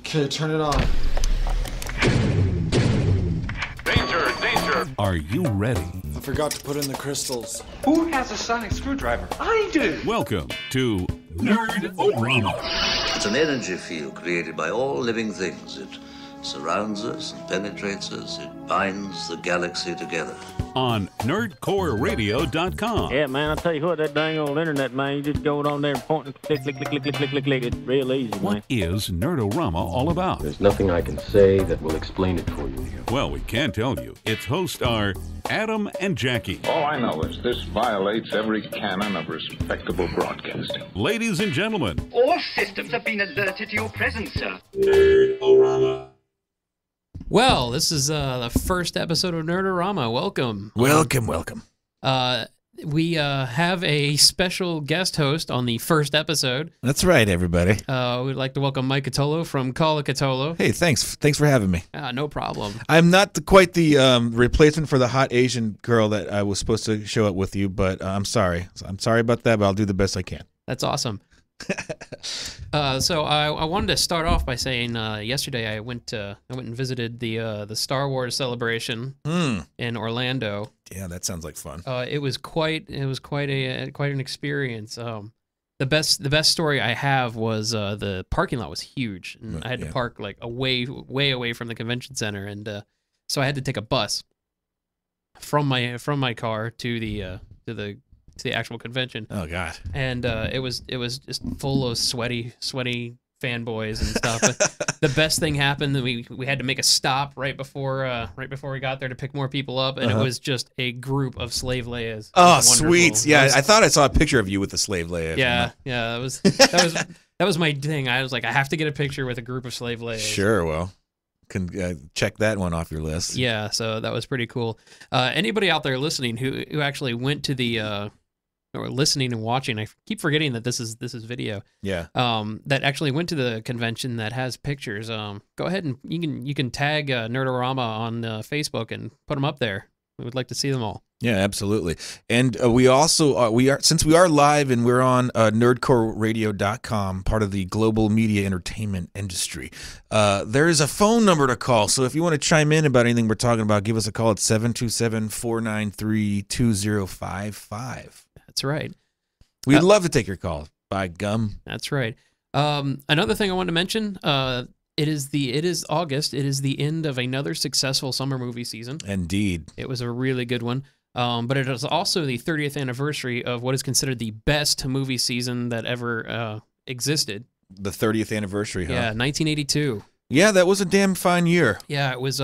Okay, turn it on. Danger, danger! Are you ready? I forgot to put in the crystals. Who has a sonic screwdriver? I do! Welcome to Nerd-O-Rama. It's an energy field created by all living things. It surrounds us and penetrates us. It binds the galaxy together. On nerdcoreradio.com. Yeah, man, I'll tell you what, that dang old internet, man, you just go on there and point and click, click, click, click, click, click, click, click. It's real easy, man. What is Nerd-O-Rama all about? There's nothing I can say that will explain it for you. Well, we can tell you. Its hosts are Adam and Jackie. All I know is this violates every canon of respectable broadcasting. Ladies and gentlemen, All systems have been alerted to your presence, sir. Nerd-O-Rama. Well, this is the first episode of Nerd-O-Rama. Welcome. Welcome. We have a special guest host on the first episode. That's right, everybody. We'd like to welcome Mike Catolo from Call of Catolo. Hey, thanks for having me. No problem. I'm not quite the replacement for the hot Asian girl that I was supposed to show up with you, but I'm sorry. I'm sorry about that, but I'll do the best I can. That's awesome. So I wanted to start off by saying yesterday I went and visited the Star Wars celebration in Orlando. Yeah, that sounds like fun. It was quite an experience. The best story I have was the parking lot was huge, and I had to park like way away from the convention center, and so I had to take a bus from my car to the actual convention. Oh God! And it was just full of sweaty fanboys and stuff. But the best thing happened that we had to make a stop right before we got there to pick more people up, and it was just a group of slave Leias. Oh, sweet! Yeah, I thought I saw a picture of you with the slave Leia. Yeah, that was my thing. I was like, I have to get a picture with a group of slave Leias. Sure, well, can check that one off your list. Yeah, so that was pretty cool. Anybody out there listening who actually went to the or listening and watching, I keep forgetting that this is video. Yeah. That actually went to the convention that has pictures. Go ahead and you can tag Nerd-O-Rama on Facebook and put them up there. We would like to see them all. Yeah, absolutely. And we also since we are live and we're on nerdcoreradio.com, part of the global media entertainment industry. There is a phone number to call. So if you want to chime in about anything we're talking about, give us a call at 727-493-2055. That's right. We'd love to take your call. By gum. That's right. Another thing I wanted to mention, it is August. It is the end of another successful summer movie season. Indeed. It was a really good one. But it is also the 30th anniversary of what is considered the best movie season that ever existed. The 30th anniversary, huh? Yeah, 1982. Yeah, that was a damn fine year. Yeah, it was.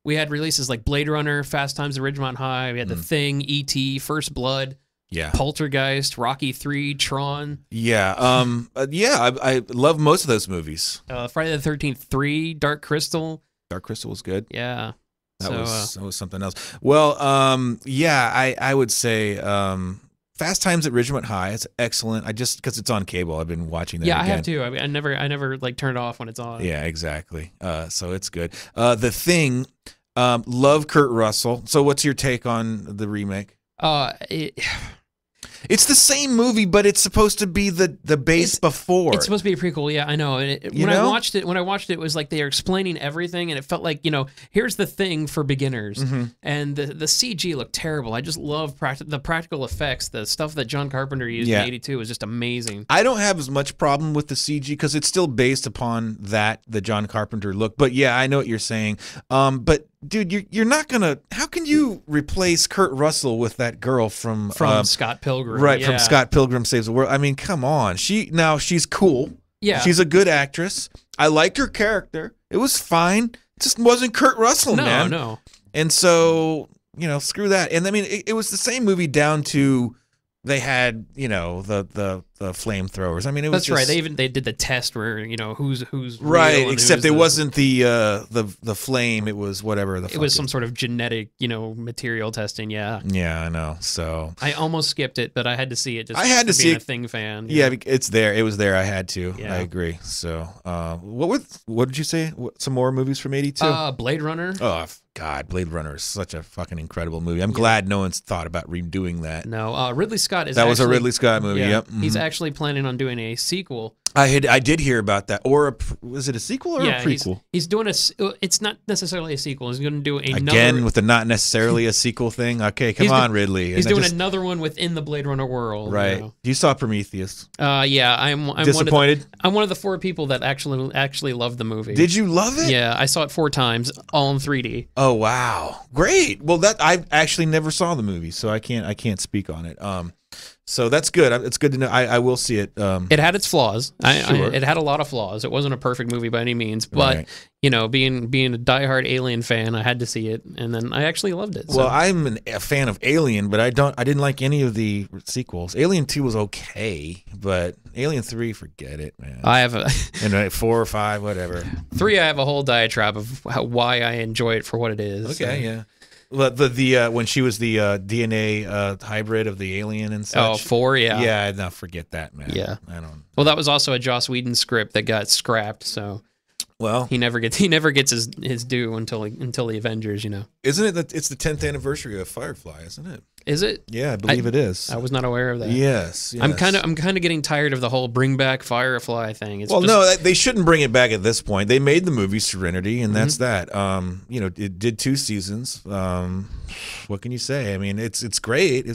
We had releases like Blade Runner, Fast Times at Ridgemont High. We had The Thing, E.T., First Blood. Yeah. Poltergeist, Rocky 3, Tron. Yeah. I love most of those movies. Friday the 13th 3, Dark Crystal. Dark Crystal was good. Yeah. That was something else. Well, I would say Fast Times at Ridgemont High. It's excellent. because it's on cable, I've been watching that. Yeah, again. I have too. I never like turn it off when it's on. Yeah, exactly. So it's good. The Thing. Love Kurt Russell. So what's your take on the remake? It's the same movie, but it's supposed to be the base before. It's supposed to be a prequel, yeah, I know. When I watched it, it was like they were explaining everything, and it felt like, here's the thing for beginners. And the CG looked terrible. I just love the practical effects. The stuff that John Carpenter used in '82 was just amazing. I don't have as much problem with the CG because it's still based upon the John Carpenter look. But yeah, I know what you're saying. But dude, you're not gonna. How can you replace Kurt Russell with that girl from Scott Pilgrim? Right, from Scott Pilgrim Saves the World. I mean, come on. She's cool. Yeah, she's a good actress. I liked her character. It was fine. It just wasn't Kurt Russell, man. No. And so screw that. And I mean, it was the same movie down to they had the flamethrowers. I mean, it was right. They did the test where who's right. real, except it wasn't the flame. It was whatever it was some sort of genetic material testing. Yeah. Yeah, I know. So I almost skipped it, but I had to see it. I had to see a Thing fan. Yeah, it's there. It was there. I had to. Yeah. I agree. So what did you say? Some more movies from '82? Blade Runner. Oh God, Blade Runner is such a fucking incredible movie. I'm glad no one's thought about redoing that. No, Ridley Scott is. That was a Ridley Scott movie. Yeah, Yep. He's actually planning on doing a sequel. I did hear about that. Or was it a sequel or a prequel? He's doing it's not necessarily a sequel. He's going to do another again with the not necessarily a sequel thing. Okay, come on, Ridley. He's doing another one within the Blade Runner world. Right. You know? You saw Prometheus. Yeah, I'm disappointed. I'm one of the 4 people that actually loved the movie. Did you love it? Yeah, I saw it 4 times, all in 3D. Oh wow, great. Well, I actually never saw the movie, so I can't speak on it. So that's good. It's good to know. I will see it. It had its flaws. Sure. It had a lot of flaws. It wasn't a perfect movie by any means, but you know, being a diehard Alien fan, I had to see it, and then I actually loved it. So. Well, I'm a fan of Alien, but I didn't like any of the sequels. Alien 2 was okay, but Alien 3, forget it, man. I have and 4 or 5, whatever. 3, I have a whole diatribe of why I enjoy it for what it is. Okay, yeah. Well, the when she was the DNA hybrid of the alien and such. Oh, 4, yeah. Yeah, no, forget that, man. Yeah. I don't. Well, that was also a Joss Whedon script that got scrapped, so. Well, he never gets his due until the Avengers, you know. Isn't it that it's the 10th anniversary of Firefly, isn't it? Is it? Yeah, I believe it is. I was not aware of that. Yes. I'm kind of getting tired of the whole bring back Firefly thing. Well, no, they shouldn't bring it back at this point. They made the movie Serenity, and that's that. You know, it did 2 seasons. What can you say? I mean, it's great.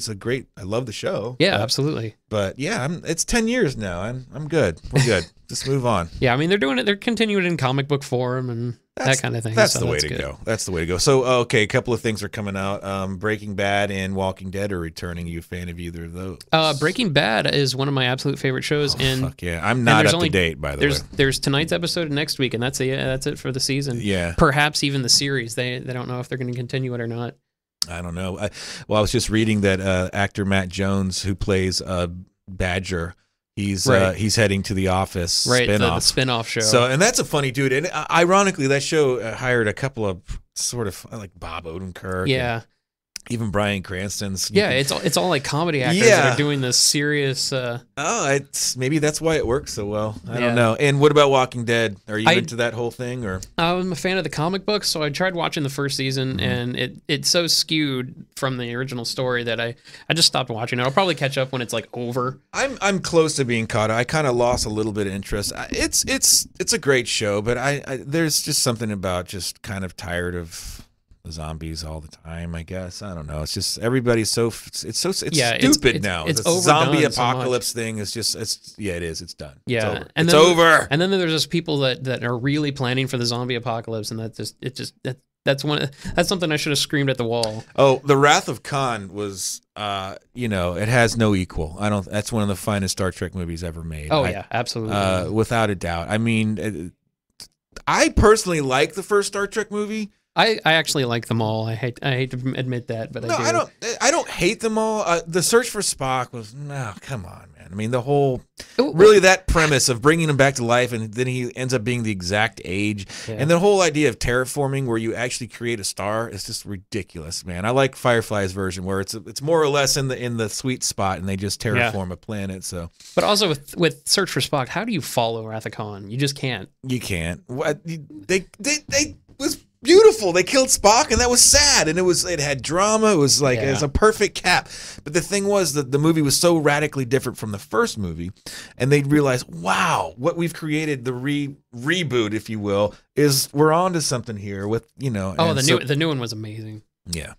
I love the show. Yeah, absolutely. But yeah, it's 10 years now. I'm good. We're good. Just move on. Yeah, I mean, they're doing it. They're continuing in comic book form and that kind of thing. That's the way to go. That's the way to go. So, okay, a couple of things are coming out. Breaking Bad and Walking Dead are returning. Are you a fan of either of those? Breaking Bad is one of my absolute favorite shows. And fuck yeah, I'm not up to date, by the way. There's tonight's episode and next week, and that's it for the season. Yeah. Perhaps even the series. They don't know if they're going to continue it or not. I don't know. I was just reading that actor Matt Jones, who plays Badger, he's heading to The Office spinoff. The spinoff show. So, and that's a funny dude. And ironically, that show hired a couple of sort of like Bob Odenkirk. Yeah. Even Bryan Cranston's. Yeah, it's all like comedy actors that are doing this serious. Maybe that's why it works so well. I don't know. And what about Walking Dead? Are you into that whole thing, or? I'm a fan of the comic books, so I tried watching the first season, and it's so skewed from the original story that I just stopped watching it. I'll probably catch up when it's like over. I'm close to being caught. I kind of lost a little bit of interest. It's a great show, but I there's just something about just kind of tired of zombies all the time, I guess. I don't know. It's just everybody's stupid now. It's the zombie apocalypse so thing is just it is. It's done. Yeah, it's over. And then there's just people that are really planning for the zombie apocalypse, and that's something I should have screamed at the wall. Oh, The Wrath of Khan was it has no equal. That's one of the finest Star Trek movies ever made. Oh yeah, absolutely. Without a doubt. I mean, I personally like the first Star Trek movie. I actually like them all. I hate to admit that, but no, I do. I don't hate them all. The Search for Spock was come on, man. I mean, the whole that premise of bringing him back to life, and then he ends up being the exact age, and the whole idea of terraforming, where you actually create a star, is just ridiculous, man. I like Firefly's version, where it's more or less in the sweet spot, and they just terraform a planet. So, but also with Search for Spock, how do you follow Wrath of Khan? You just can't. You can't. They was beautiful. They killed Spock, and that was sad, and it had drama. It was like it was a perfect cap. But the thing was that the movie was so radically different from the first movie, and they realized, wow, what we've created, the reboot, if you will, is we're onto something here with the new one was amazing. Yeah.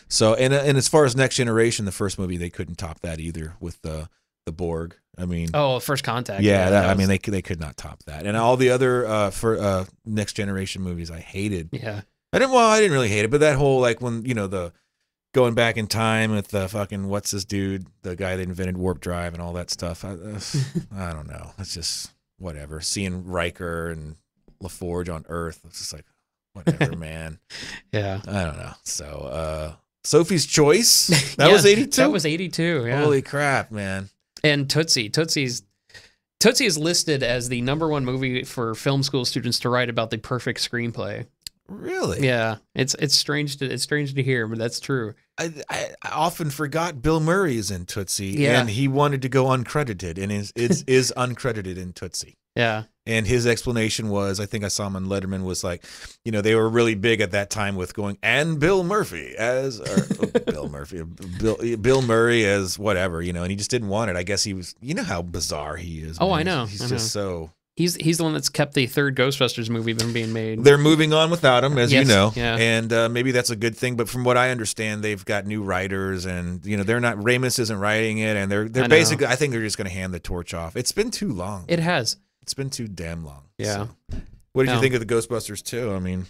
So and as far as Next Generation, the first movie, they couldn't top that either with the Borg. I mean, First Contact. Yeah, I mean, they could not top that. And all the other for Next Generation movies, I hated. Yeah, I didn't really hate it, but that whole like when the going back in time with the fucking what's this dude, the guy that invented warp drive and all that stuff. I don't know. It's just whatever. Seeing Riker and LaForge on Earth, it's just like whatever, man. Yeah, I don't know. So Sophie's Choice, that was 82. That was 82. Yeah. Holy crap, man. And Tootsie is listed as the #1 movie for film school students to write about the perfect screenplay. Really? Yeah. It's strange to hear, but that's true. I often forgot Bill Murray is in Tootsie, Yeah. and he wanted to go uncredited, and is uncredited in Tootsie. Yeah. And his explanation was, I think I saw him on Letterman, was like, you know, they were really big at that time with going, and Bill Murphy as, Bill Murray as whatever, you know, and he just didn't want it. I guess he was, you know how bizarre he is. Oh, man. I know. He's just so. He's the one that's kept the third Ghostbusters movie from being made. They're moving on without him, as you know, yeah. and maybe that's a good thing. But from what I understand, they've got new writers, and you know they're not. Ramis isn't writing it, and they're basically. I think they're just going to hand the torch off. It's been too long. It has. It's been too damn long. Yeah. So. What did you think of the Ghostbusters 2? I mean,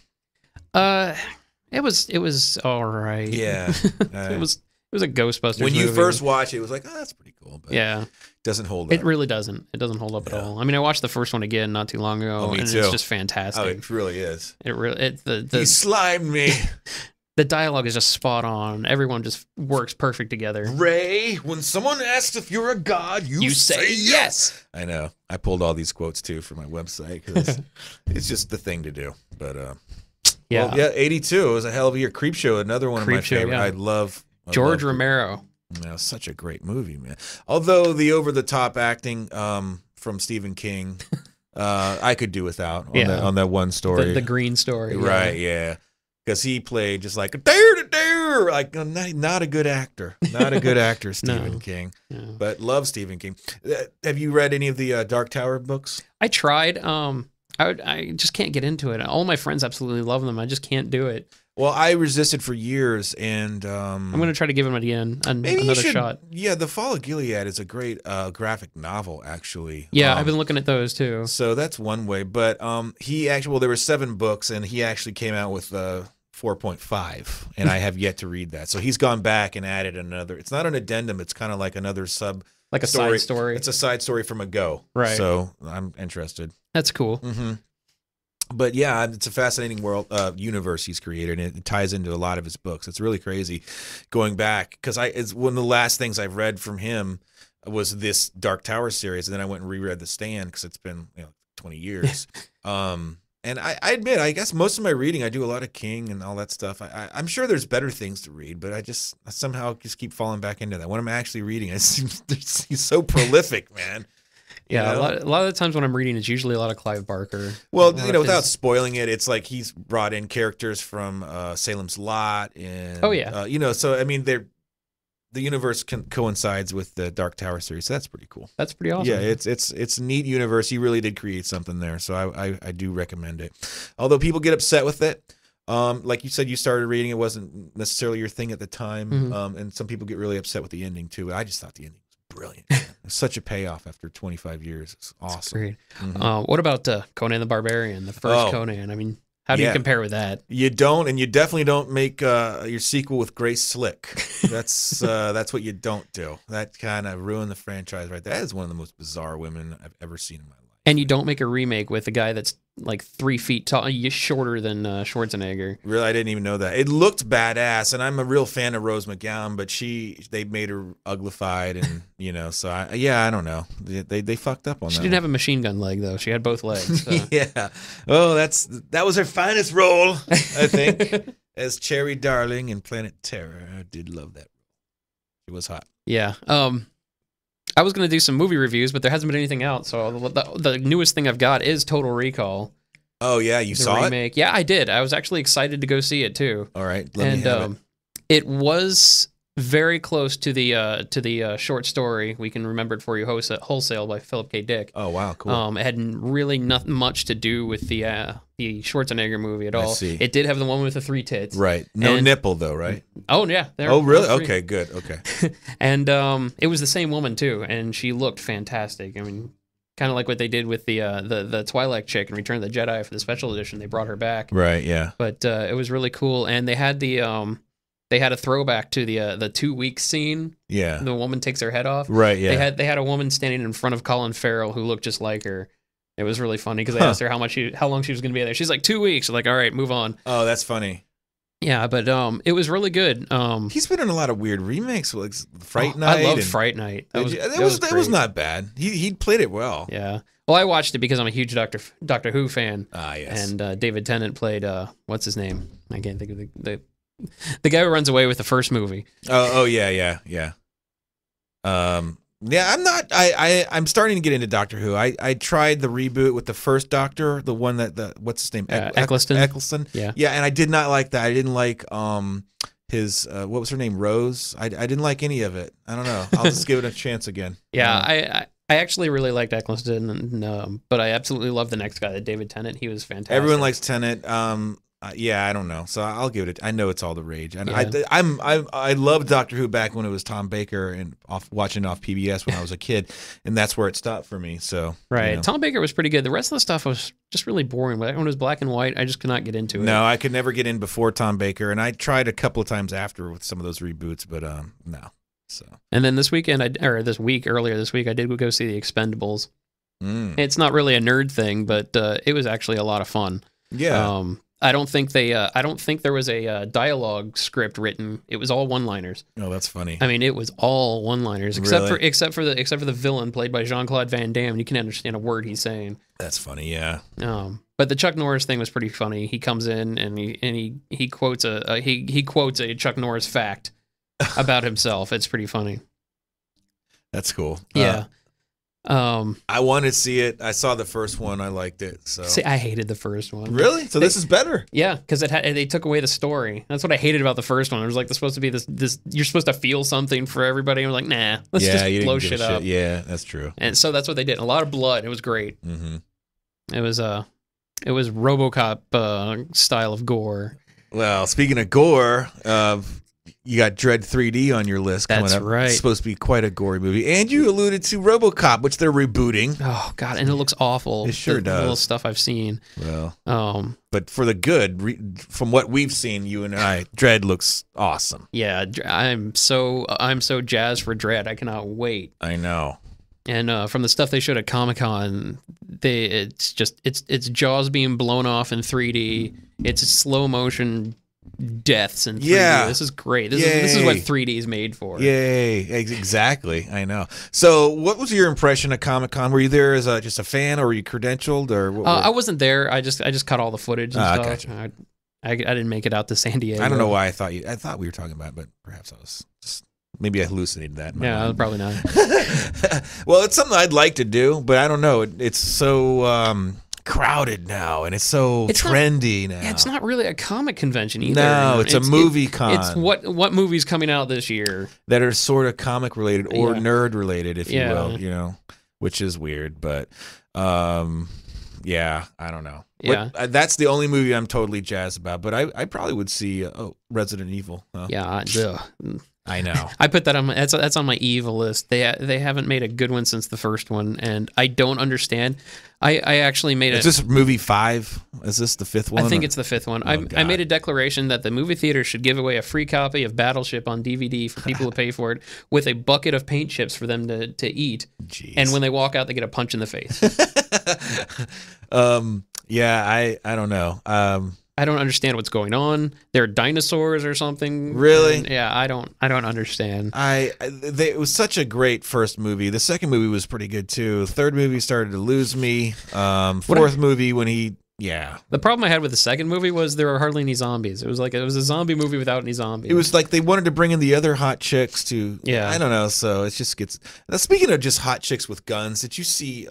it was all right. Yeah, it was a Ghostbusters. When you movie. first watched it, it was like, oh, that's pretty cool. But yeah. Doesn't hold up. It really doesn't. It doesn't hold up at all. I mean, I watched the first one again not too long ago, me and too. it's just fantastic. Oh, it really is. It really He slimed me. The dialogue is just spot on. Everyone just works perfect together. Ray, when someone asks if you're a god, you say yes. I know. I pulled all these quotes too for my website because it's just the thing to do. But yeah, well, yeah, 82 was a hell of a year. Creepshow, another one of my favorite. Yeah. I love George Romero. Yeah, such a great movie, man. Although the over-the-top acting from Stephen King, I could do without on that one story. The green story. Right, yeah. Because he played just like, dare, like not a good actor. Not a good actor, Stephen King. Yeah. But love Stephen King. Have you read any of the Dark Tower books? I tried. I just can't get into it. All my friends absolutely love them. I just can't do it. Well, I resisted for years, and I'm going to try to give him maybe another shot. Yeah, The Fall of Gilead is a great graphic novel, actually. Yeah, I've been looking at those too. So that's one way. But he actually, well, there were 7 books, and he actually came out with 4.5, and I have yet to read that. So he's gone back and added another. It's not an addendum. It's kind of like another like a side story. It's a side story from a go. Right. So I'm interested. That's cool. Mm-hmm. But yeah, it's a fascinating world universe he's created, and it ties into a lot of his books. It's really crazy going back because it's one of the last things I've read from him was this Dark Tower series, and then I went and reread The Stand because it's been 20 years. And I admit, I guess most of my reading, I do a lot of King and all that stuff. I'm sure there's better things to read, but I somehow keep falling back into that. When I'm actually reading, he's so prolific, man. Yeah, a lot of the times when I'm reading, it's usually a lot of Clive Barker. Well, without spoiling it, it's like he's brought in characters from Salem's Lot, and so I mean, the universe coincides with the Dark Tower series. So that's pretty cool. That's pretty awesome. Yeah, it's a neat universe. He really did create something there, so I do recommend it. Although people get upset with it. Like you said, you started reading, it wasn't necessarily your thing at the time, and some people get really upset with the ending too. I just thought the ending was brilliant. It's such a payoff after 25 years. It's awesome. Great. What about Conan the Barbarian, the first Conan? I mean, how do you compare with that? You don't, and you definitely don't make your sequel with Grace Slick. That's what you don't do. That kind of ruined the franchise right there. That is one of the most bizarre women I've ever seen in my life. And you don't make a remake with a guy that's like 3 feet tall, shorter than Schwarzenegger. Really, I didn't even know that. It looked badass, and I'm a real fan of Rose McGowan, but they made her uglified, and so I don't know. They fucked up on that. She didn't have a machine gun leg though. She had both legs. So. Yeah. Oh, that was her finest role, I think, as Cherry Darling in Planet Terror. I did love that role. She was hot. Yeah. I was going to do some movie reviews, but there hasn't been anything out. So the newest thing I've got is Total Recall. Oh, yeah. You saw remake. Yeah, I did. I was actually excited to go see it, too. All right. Let me have it. It was very close to the short story, We Can Remember It For You Wholesale by Philip K. Dick. Oh, wow. Cool. It had really nothing much to do with the Schwarzenegger movie at all. I see. It did have the one with the 3 tits. Right. No nipple, though, right? Oh, yeah. Oh, really? Okay, good. Okay. And it was the same woman, too, and she looked fantastic. I mean, kind of like what they did with the Twilight chick in Return of the Jedi for the special edition. They brought her back. Right, yeah. But it was really cool, and they had they had a throwback to the 2 weeks scene. Yeah. The woman takes her head off. Right, yeah. They had a woman standing in front of Colin Farrell who looked just like her. It was really funny because I asked her how long she was going to be there. She's like 2 weeks. I'm like, all right, move on. Oh, that's funny. Yeah, but it was really good. He's been in a lot of weird remakes, like Fright Night. I loved Fright Night. That was not bad. He played it well. Yeah. Well, I watched it because I'm a huge Doctor Who fan. Ah, yes. And David Tennant played what's his name? I can't think of the The guy who runs away with the first movie. Oh yeah. Yeah, I'm not. I'm starting to get into Doctor Who. I tried the reboot with the first Doctor, the one that what's his name? Eccleston. Eccleston. Yeah. Yeah, and I did not like that. I didn't like his what was her name? Rose. I didn't like any of it. I don't know. I'll just give it a chance again. Yeah, I actually really liked Eccleston, but I absolutely love the next guy, the David Tennant. He was fantastic. Everyone likes Tennant. Yeah, I don't know. So I'll give it. I know it's all the rage, and Yeah. I loved Doctor Who back when it was Tom Baker and watching off PBS when I was a kid, and that's where it stopped for me. So right, you know. Tom Baker was pretty good. The rest of the stuff was just really boring. When it was black and white, I just could not get into it. No, I could never get in before Tom Baker, and I tried a couple of times after with some of those reboots, but no. So And then this weekend, earlier this week, I did go see The Expendables. It's not really a nerd thing, but it was actually a lot of fun. Yeah. I don't think there was a dialogue script written. It was all one-liners. Oh, that's funny. I mean, it was all one-liners, except Really? for the villain played by Jean-Claude Van Damme. You can understand a word he's saying. That's funny. Yeah. But the Chuck Norris thing was pretty funny. He comes in and he quotes a Chuck Norris fact about himself. It's pretty funny. That's cool. Yeah. I wanted to see it. I saw the first one. I liked it. So See, I hated the first one. really, so this is better. Yeah, because they took away the story. That's what I hated about the first one. It was like there's supposed to be this. You're supposed to feel something for everybody. And we're like, nah, let's You just didn't blow give a shit up. Yeah, that's true. And so that's what they did. A lot of blood. It was great. Mm-hmm. It was RoboCop style of gore. Well, speaking of gore, you got Dredd 3D on your list coming That's up. right. It's supposed to be quite a gory movie. And you alluded to RoboCop, which they're rebooting. Oh God, and it looks awful. It sure The does. little stuff I've seen. Well, but for the good, from what we've seen, you and I, Dredd looks awesome. Yeah, I'm so jazzed for Dredd. I cannot wait. I know. And from the stuff they showed at Comic-Con, it's Jaws being blown off in 3D. It's slow motion deaths in 3D. Yeah. This is great. This is what 3D is made for. Yay! Exactly. I know. So, what was your impression of Comic-Con? Were you there as just a fan, or were you credentialed, or? I wasn't there. I just caught all the footage and stuff. Gotcha. I didn't make it out to San Diego. I don't know why I thought we were talking about it, but perhaps I was just. Maybe I hallucinated that. In my mind. Probably not. Well, it's something I'd like to do, but I don't know. It's so crowded now, and it's so trendy now. Yeah, it's not really a comic convention either. No, it's a movie con. It's what movie's coming out this year that are sort of comic related or Yeah. nerd related, if Yeah. you will. You know, which is weird, but yeah, I don't know. Yeah. That's the only movie I'm totally jazzed about. But I probably would see Resident Evil. Yeah, I know. I put that on my that's on my evil list. They haven't made a good one since the first one, and I don't understand. I actually made Is this movie 5? Is this the 5th one? I think it's the 5th one. I made a declaration that the movie theater should give away a free copy of Battleship on DVD for people who pay for it, with a bucket of paint chips for them to eat. Jeez. And when they walk out, they get a punch in the face. Yeah, I don't know. I don't understand what's going on. They're dinosaurs or something. Really? And yeah, I don't understand. It was such a great first movie. The second movie was pretty good too. Third movie started to lose me. Fourth movie when he The problem I had with the second movie was there were hardly any zombies. It was a zombie movie without any zombies. It was like they wanted to bring in the other hot chicks to. Yeah. I don't know. So it just gets. Now, speaking of just hot chicks with guns, did you see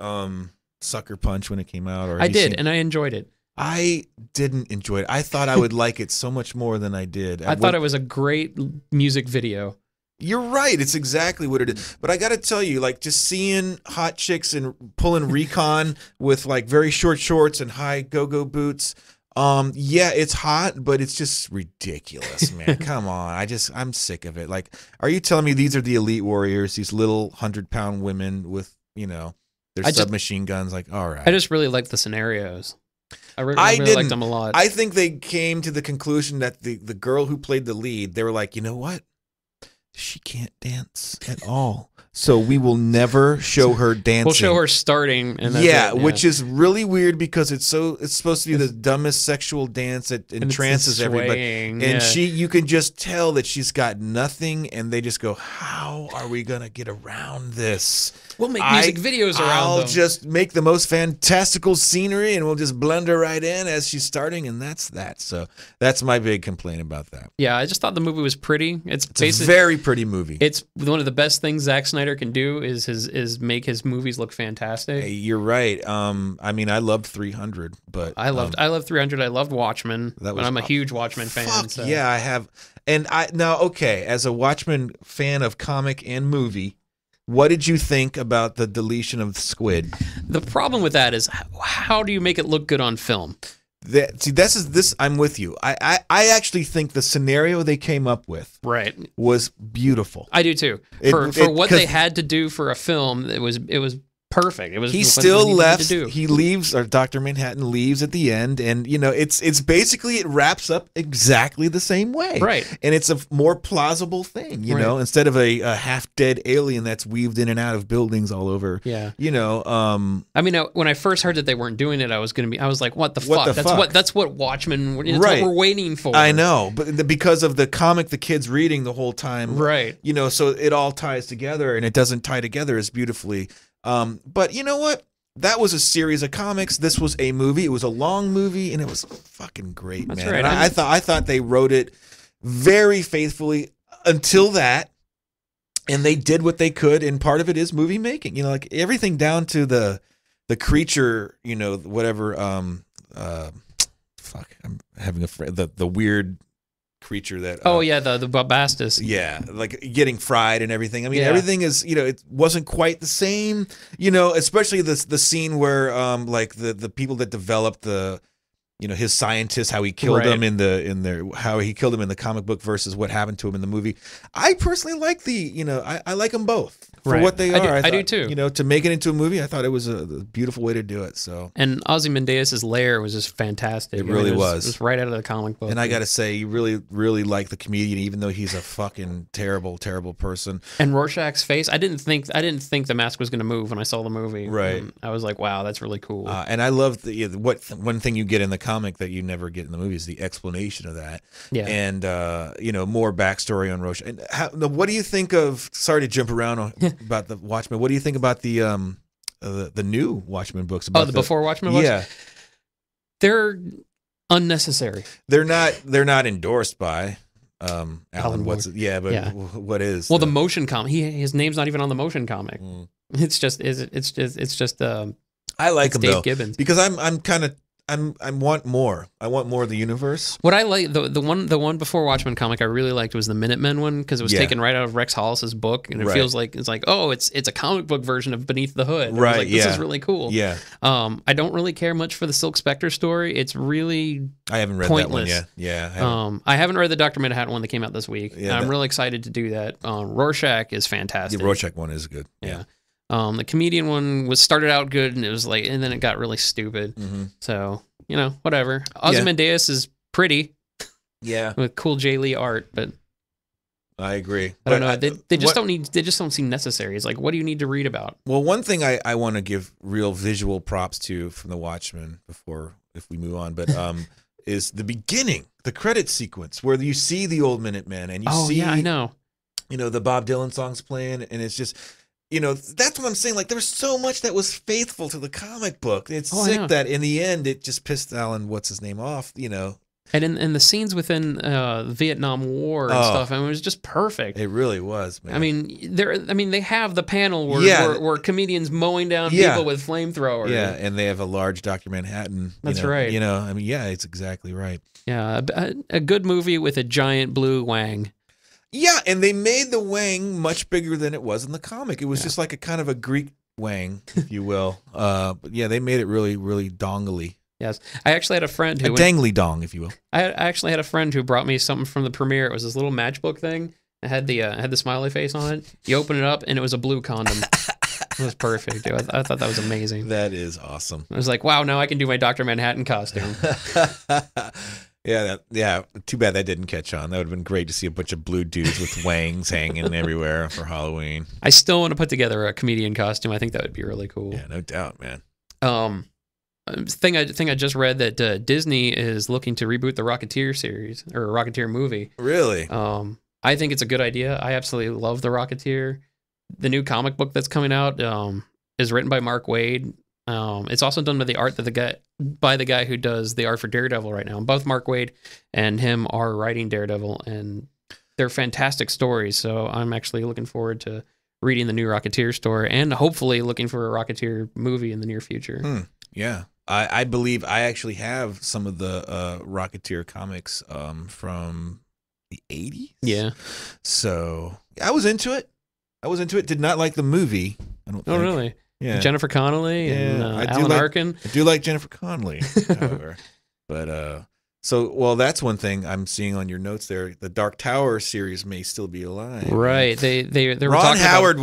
Sucker Punch when it came out? Or I did, and I enjoyed it. I didn't enjoy it. I thought I would like it so much more than I did. I thought it was a great music video. You're right. It's exactly what it is. But I got to tell you, like, just seeing hot chicks and pulling recon with like very short shorts and high go-go boots. Yeah, it's hot, but it's just ridiculous, man. Come on. I'm sick of it. Like, are you telling me these are the elite warriors, these little 100-pound women with, their submachine guns? Like, all right. I just really liked the scenarios. I really liked them a lot. I think they came to the conclusion that the girl who played the lead, they were like, you know what? She can't dance at all. so we will never show her dancing. We'll show her starting. And that's yeah, it, which is really weird because it's supposed to be the dumbest sexual dance that entrances everybody. And you can just tell that she's got nothing, and they just go, how are we going to get around this? We'll make music videos around I'll them. just make the most fantastical scenery, and we'll just blend her right in as she's starting, and that's that. So that's my big complaint about that. Yeah, I just thought the movie was pretty. It's a very pretty movie. It's one of the best things Zack Snyder can do is make his movies look fantastic. Hey, you're right. I mean, I loved 300, but I loved 300. I loved Watchmen. That was, I'm a huge Watchmen fan. So. Yeah, I have. And okay, as a Watchmen fan of comic and movie, what did you think about the deletion of the squid? The problem with that is, how do you make it look good on film? I'm with you. I actually think the scenario they came up with was beautiful. I do too. For what they had to do for a film, it was perfect. It was. He still left. He leaves, or Dr. Manhattan leaves at the end, and it's basically, it wraps up exactly the same way, right? And it's a more plausible thing, you know, instead of a half-dead alien that's weaved in and out of buildings all over. Yeah, I mean, when I first heard that they weren't doing it, I was like, what the fuck? That's what Watchmen. It's what we're waiting for. I know, but because of the comic the kid's reading the whole time, right? So it all ties together, and it doesn't tie together as beautifully. But you know what? That was a series of comics. This was a movie. It was a long movie, and it was fucking great, That's man. right. And I thought they wrote it very faithfully until that, and they did what they could. And part of it is movie making. Like everything down to the creature. Whatever. Fuck. I'm having the weird creature that the Bobastis, like getting fried and everything. I mean, everything is, it wasn't quite the same, especially the scene where like the people that developed the his scientists, how he killed them how he killed them in the comic book versus what happened to him in the movie. I personally like I like them both for what they are. I do too. To make it into a movie, I thought it was a beautiful way to do it. So, and Ozymandias' lair was just fantastic. It really was. It was right out of the comic book. And I got to say, you really, really like the comedian, even though he's a fucking terrible, terrible person. And Rorschach's face, I didn't think the mask was going to move when I saw the movie. Right. I was like, wow, that's really cool. And I love one thing you get in the comic that you never get in the movie is the explanation of that. Yeah. And more backstory on Rorschach. And what do you think of? Sorry to jump around about the Watchmen. What do you think about the new Watchmen books? About the before Watchmen books? Yeah. They're unnecessary. They're not endorsed by Alan. What is? Well, the motion comic. His name's not even on the motion comic. It's just I like him Dave though, Gibbons, because I want more. I want more of the universe. What I like, the one before Watchmen comic I really liked was the Minutemen one, because it was taken right out of Rex Hollis's book, and it feels like it's a comic book version of Beneath the Hood. Right. I was like, this is really cool. Yeah. I don't really care much for the Silk Spectre story. It's really I haven't read pointless. that one yet. Yeah. I haven't read the Dr. Manhattan one that came out this week. Yeah, I'm really excited to do that. Rorschach is fantastic. The Rorschach one is good. Yeah. The comedian one started out good, and it was like, and then it got really stupid. Mm-hmm. So, whatever. Ozymandias is pretty. Yeah. With cool J. Lee art, but I agree. I don't know. They just don't seem necessary. It's like, what do you need to read about? Well, one thing I want to give real visual props to from the Watchmen if we move on, but is the beginning, the credit sequence where you see the old Minutemen and you see, I know. The Bob Dylan songs playing, and it's just, that's what I'm saying. Like, there's so much that was faithful to the comic book. It's sick that in the end it just pissed Alan off. And in the scenes within the Vietnam War and stuff, it was just perfect. It really was, man. I mean, they have the panel where comedians mowing down people with flamethrowers. Yeah, and they have a large Dr. Manhattan. That's right. It's exactly right. Yeah, a good movie with a giant blue wang. Yeah, and they made the wang much bigger than it was in the comic. It was just like a kind of a Greek wang, if you will. But yeah, they made it really, really dongly. Yes, I actually had a friend who dangly dong, if you will. I actually had a friend who brought me something from the premiere. It was this little matchbook thing. It had the smiley face on it. You open it up, and it was a blue condom. It was perfect. I thought that was amazing. That is awesome. I was like, wow, now I can do my Dr. Manhattan costume. Yeah. Too bad that didn't catch on. That would have been great to see a bunch of blue dudes with wangs hanging everywhere for Halloween. I still want to put together a comedian costume. I think that would be really cool. Yeah, no doubt, man. Thing I just read that Disney is looking to reboot the Rocketeer series or Rocketeer movie. Really? I think it's a good idea. I absolutely love the Rocketeer. The new comic book that's coming out is written by Mark Waid. It's also done by the guy who does the art for Daredevil right now. And both Mark Waid and him are writing Daredevil, and they're fantastic stories. So I'm actually looking forward to reading the new Rocketeer story, and hopefully looking for a Rocketeer movie in the near future. Yeah. I believe I actually have some of the Rocketeer comics from the 80s. Yeah. So I was into it. Did not like the movie. I don't think. Oh, really? Yeah. Jennifer Connelly and Alan Arkin. I do like Jennifer Connelly, however. But that's one thing I'm seeing on your notes there. The Dark Tower series may still be alive. Right. They were Ron talking Howard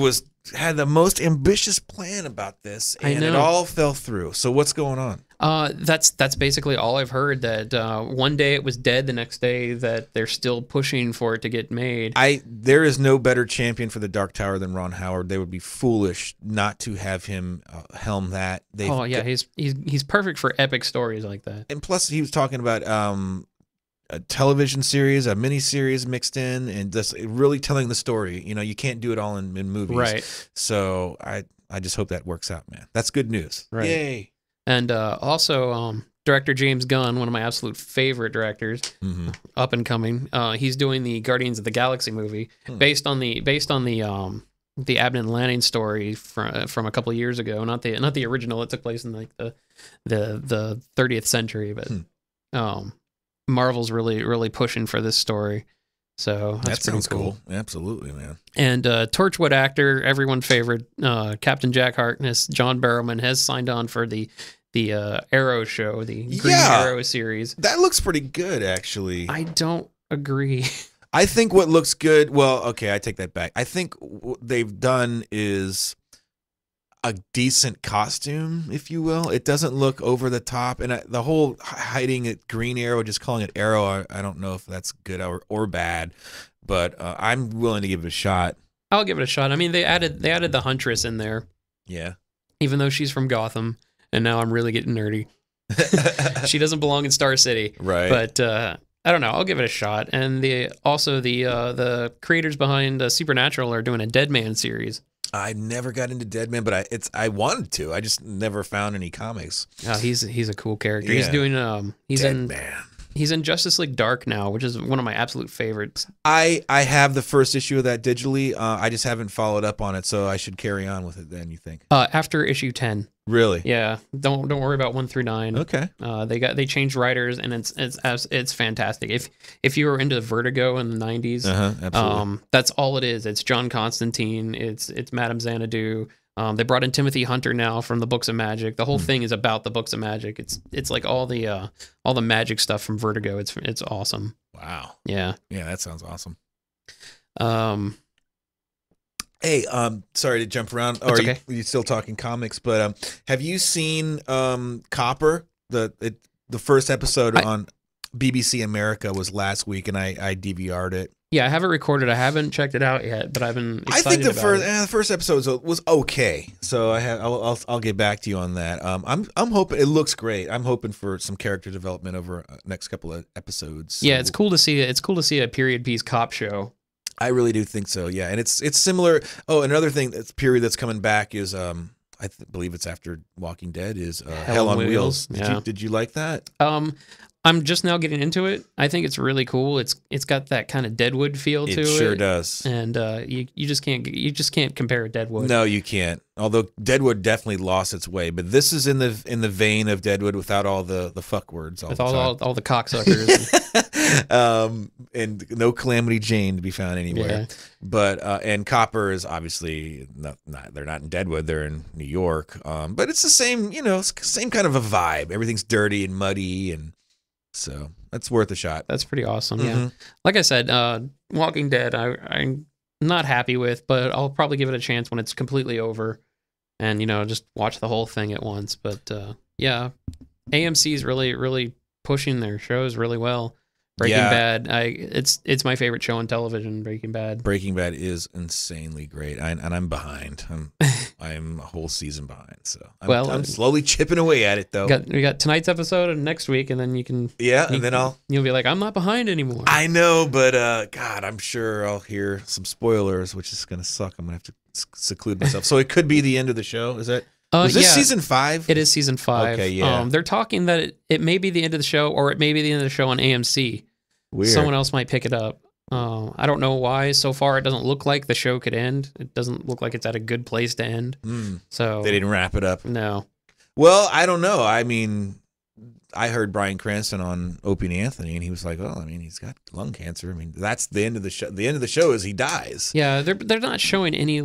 had the most ambitious plan about this, and it all fell through. So what's going on? That's basically all I've heard. That one day it was dead, the next day that they're still pushing for it to get made. There is no better champion for the Dark Tower than Ron Howard. They would be foolish not to have him helm that. He's perfect for epic stories like that. And plus, he was talking about a television series, a mini series mixed in, and just really telling the story. You know, you can't do it all in movies, right? So I just hope that works out, man. That's good news. Right. Yay! And also, director James Gunn, one of my absolute favorite directors, up and coming. He's doing the Guardians of the Galaxy movie based on the Abnett and Lanning story from a couple of years ago. Not the original. It took place in like the 30th century, but Marvel's really pushing for this story. So that sounds cool. Absolutely, man. And Torchwood actor, everyone's favorite, Captain Jack Harkness, John Barrowman, has signed on for the Arrow show, the Green Arrow series. That looks pretty good, actually. I don't agree. I think what looks good, well, okay, I take that back. I think what they've done is a decent costume, if you will. It doesn't look over the top, and the whole hiding it Green Arrow, just calling it Arrow, I don't know if that's good or bad, but I'm willing to give it a shot. I'll give it a shot. I mean, they added the Huntress in there. Yeah. Even though she's from Gotham, and now I'm really getting nerdy. She doesn't belong in Star City. Right. But I don't know. I'll give it a shot. And the creators behind Supernatural are doing a Dead Man series. I never got into Deadman, but I wanted to. I just never found any comics. Oh, he's a cool character. Yeah. He's doing Deadman. He's in Justice League Dark now, which is one of my absolute favorites. I have the first issue of that digitally. I just haven't followed up on it, so I should carry on with it then, you think? After issue 10. Really? Yeah. Don't worry about 1 through 9. Okay. They changed writers, and it's fantastic. If you were into Vertigo in the 90s, absolutely. that's all it is. It's John Constantine. It's Madame Xanadu. They brought in Timothy Hunter now from the Books of Magic. The whole thing is about the Books of Magic. It's like all the magic stuff from Vertigo. It's awesome. Wow. Yeah. Yeah, that sounds awesome. Hey, sorry to jump around. Or okay. you still talking comics, but have you seen Copper? The first episode on BBC America was last week, and I DVR'd it. Yeah, I have it recorded. I haven't checked it out yet, but I've been excited. I think the first episode was okay. So I'll get back to you on that. I'm hoping it looks great. I'm hoping for some character development over next couple of episodes. So. Yeah, it's cool to see. It's cool to see a period piece cop show. I really do think so. Yeah, and it's similar. Oh, another thing that's period that's coming back is I believe it's after Walking Dead is Hell on Wheels. Did you like that? I'm just now getting into it. I think it's really cool. It's got that kind of Deadwood feel to it. It sure does. And you just can't compare a Deadwood. No, you can't. Although Deadwood definitely lost its way, but this is in the vein of Deadwood without all the fuck words with all the cocksuckers. And no Calamity Jane to be found anywhere. Yeah. But and Copper is obviously not they're not in Deadwood, they're in New York. But it's the same, same kind of a vibe. Everything's dirty and muddy, and so that's worth a shot. That's pretty awesome. Yeah. Like I said, Walking Dead I'm not happy with, but I'll probably give it a chance when it's completely over and just watch the whole thing at once. But yeah, AMC's really pushing their shows really well. Breaking Yeah. Bad, it's my favorite show on television. Breaking Bad. Breaking Bad is insanely great, and I'm behind. I'm a whole season behind, so I'm slowly chipping away at it though. We got tonight's episode and next week, and then you can you'll be like, I'm not behind anymore. I know, but God, I'm sure I'll hear some spoilers, which is gonna suck. I'm gonna have to seclude myself. So it could be the end of the show. Is that? Is this season 5? It is season 5. Okay, yeah. They're talking that it may be the end of the show, or it may be the end of the show on AMC. Weird. Someone else might pick it up. I don't know why. So far, it doesn't look like the show could end. It doesn't look like it's at a good place to end. So they didn't wrap it up. No. Well, I don't know. I mean, I heard Bryan Cranston on Opie and Anthony, and he was like, "Well, I mean, he's got lung cancer. I mean, that's the end of the show. The end of the show is he dies." Yeah, they're not showing any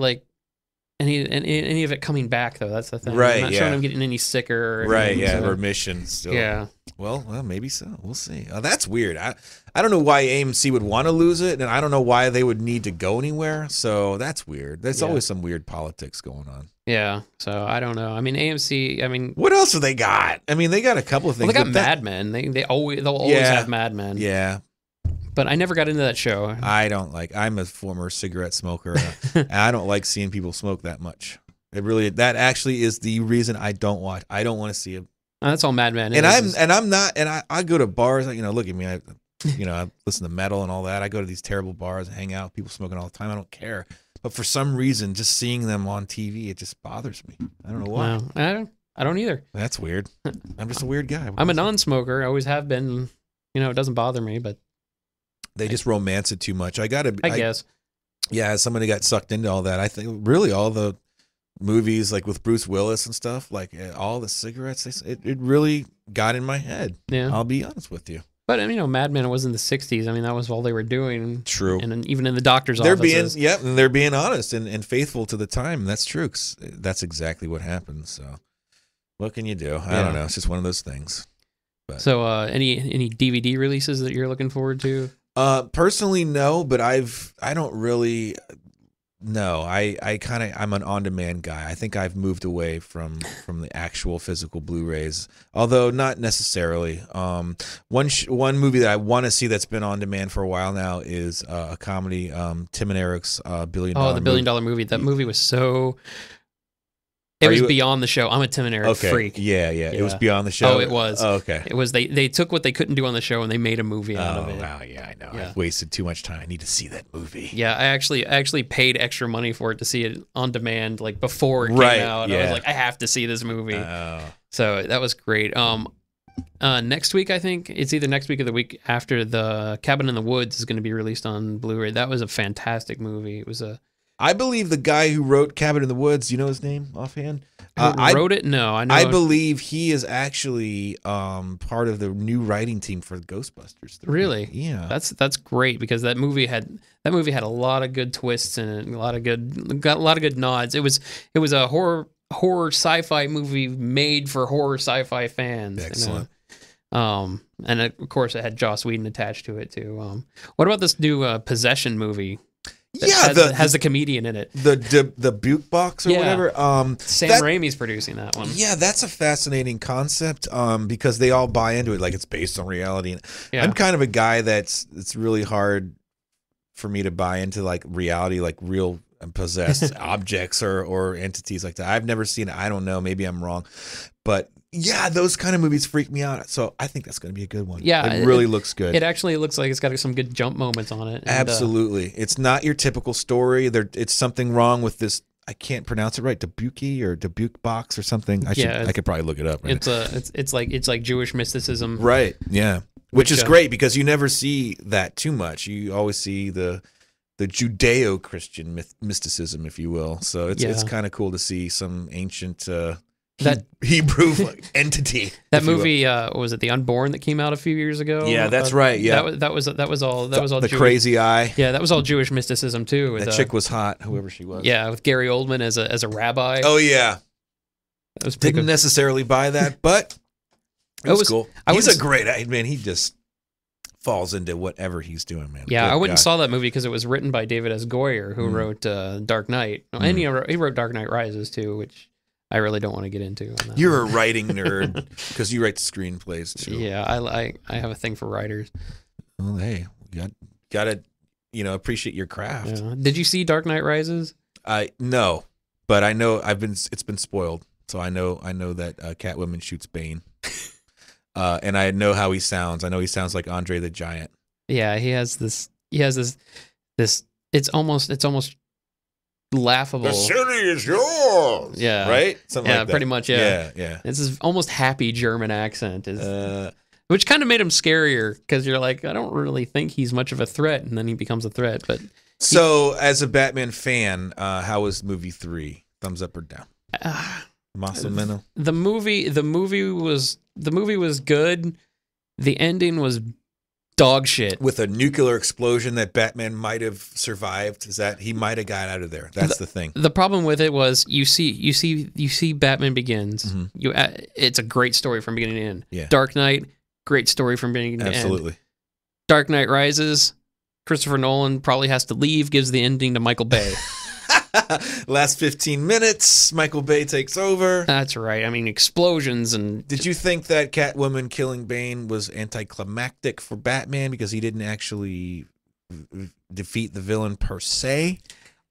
any of it coming back though. That's the thing. Right. They're not showing him getting any sicker. Or right. anything, Yeah. so. Remission. Still. Yeah. Well, maybe so. We'll see. That's weird. I don't know why AMC would want to lose it, and I don't know why they would need to go anywhere. So that's weird. There's always some weird politics going on. Yeah. So I don't know. I mean, AMC. I mean, what else have they got? I mean, they got a couple of things. Well, they got Mad Men. They'll always have Mad Men. Yeah. But I never got into that show. I'm a former cigarette smoker, and I don't like seeing people smoke that much. That actually is the reason I don't watch. I don't want to see it. That's all Mad Men. I go to bars. Look at me. I listen to metal and all that. I go to these terrible bars and hang out. People smoking all the time. I don't care. But for some reason, just seeing them on TV, it just bothers me. I don't know why. No, I don't either. That's weird. I'm just a weird guy. I'm a non-smoker. I always have been. It doesn't bother me, but they just romance it too much. I guess. Yeah, as somebody got sucked into all that, I think really all the movies like with Bruce Willis and stuff, like all the cigarettes, it really got in my head. Yeah, I'll be honest with you. But Mad Men was in the '60s. I mean, that was all they were doing. True. And even in the doctor's offices, they're being honest and faithful to the time. That's true. 'Cause that's exactly what happened. So, what can you do? I don't know. It's just one of those things. But. So, any DVD releases that you're looking forward to? Personally, no. But I don't really. No, I'm an on-demand guy. I think I've moved away from the actual physical Blu-rays, although not necessarily. One movie that I want to see that's been on demand for a while now is a comedy, Tim and Eric's $1 Billion. Oh, the $1 Billion movie. That movie was so. It was beyond the show. I'm a Tim and Eric freak. Yeah. It was beyond the show. Oh, it was. Oh, okay. It was. They took what they couldn't do on the show and they made a movie out of it. Oh, wow. Yeah, I know. Yeah. I've wasted too much time. I need to see that movie. Yeah, I actually paid extra money for it to see it on demand, like before it came out. Yeah. I was like, I have to see this movie. So that was great. Next week, I think it's either next week or the week after, the Cabin in the Woods is going to be released on Blu-ray. That was a fantastic movie. It was I believe the guy who wrote Cabin in the Woods, you know his name offhand? Wrote it? No, I know. I believe he is actually part of the new writing team for Ghostbusters 3. Really? Yeah. That's great, because that movie had a lot of good twists in it, a lot of good nods. It was a horror sci-fi movie made for horror sci-fi fans. Excellent. And of course it had Joss Whedon attached to it too. What about this new Possession movie? Has the comedian in it. The Buke Box or whatever. Sam Raimi's producing that one. Yeah, that's a fascinating concept because they all buy into it like it's based on reality. I'm kind of a guy it's really hard for me to buy into like reality, like real possessed objects or entities like that. I've never seen it. I don't know. Maybe I'm wrong. But yeah, those kind of movies freak me out. So I think that's going to be a good one. Yeah, it really looks good. It actually looks like it's got some good jump moments on it. Absolutely. It's not your typical story. It's something wrong with this. I can't pronounce it right. Dubuque or Dubuque Box or something. I could probably look it up. Right it's like Jewish mysticism. Right. Yeah. Which is great because you never see that too much. You always see the Judeo-Christian mysticism, if you will. So it's kind of cool to see some ancient Hebrew entity. That movie was it The Unborn that came out a few years ago? Yeah, that's right. Yeah, that was all the Jewish. Crazy eye. Yeah, that was all Jewish mysticism too. That chick was hot, whoever she was. Yeah, with Gary Oldman as a rabbi. Oh yeah, that was didn't necessarily buy that, but it was cool. He's a great man. He just falls into whatever he's doing, man. Yeah, I went and saw that movie because it was written by David S. Goyer, who wrote Dark Knight, and he wrote Dark Knight Rises too, which I really don't want to get into. On that You're a writing nerd because you write screenplays too. Yeah, I have a thing for writers. Well, hey, you gotta appreciate your craft. Yeah. Did you see Dark Knight Rises? No, but I know it's been spoiled, so I know that Catwoman shoots Bane, and I know how he sounds. I know he sounds like Andre the Giant. Yeah, he has this. It's almost laughable. The city is yours. Yeah, right. Something like that. Pretty much. Yeah, yeah. It's this almost happy German accent, which kind of made him scarier because you're like, I don't really think he's much of a threat, and then he becomes a threat. But so, as a Batman fan, how was movie 3? Thumbs up or down? Massimino? The movie was good. The ending was dog shit. With a nuclear explosion that Batman might have survived. Is that he might have got out of there? That's the thing. The problem with it was you see Batman Begins. Mm-hmm. It's a great story from beginning to end. Yeah. Dark Knight, great story from beginning to end. Absolutely. Dark Knight Rises, Christopher Nolan probably has to leave, gives the ending to Michael Bay. Last 15 minutes, Michael Bay takes over. That's right. I mean, explosions and... Did you think that Catwoman killing Bane was anticlimactic for Batman because he didn't actually defeat the villain per se?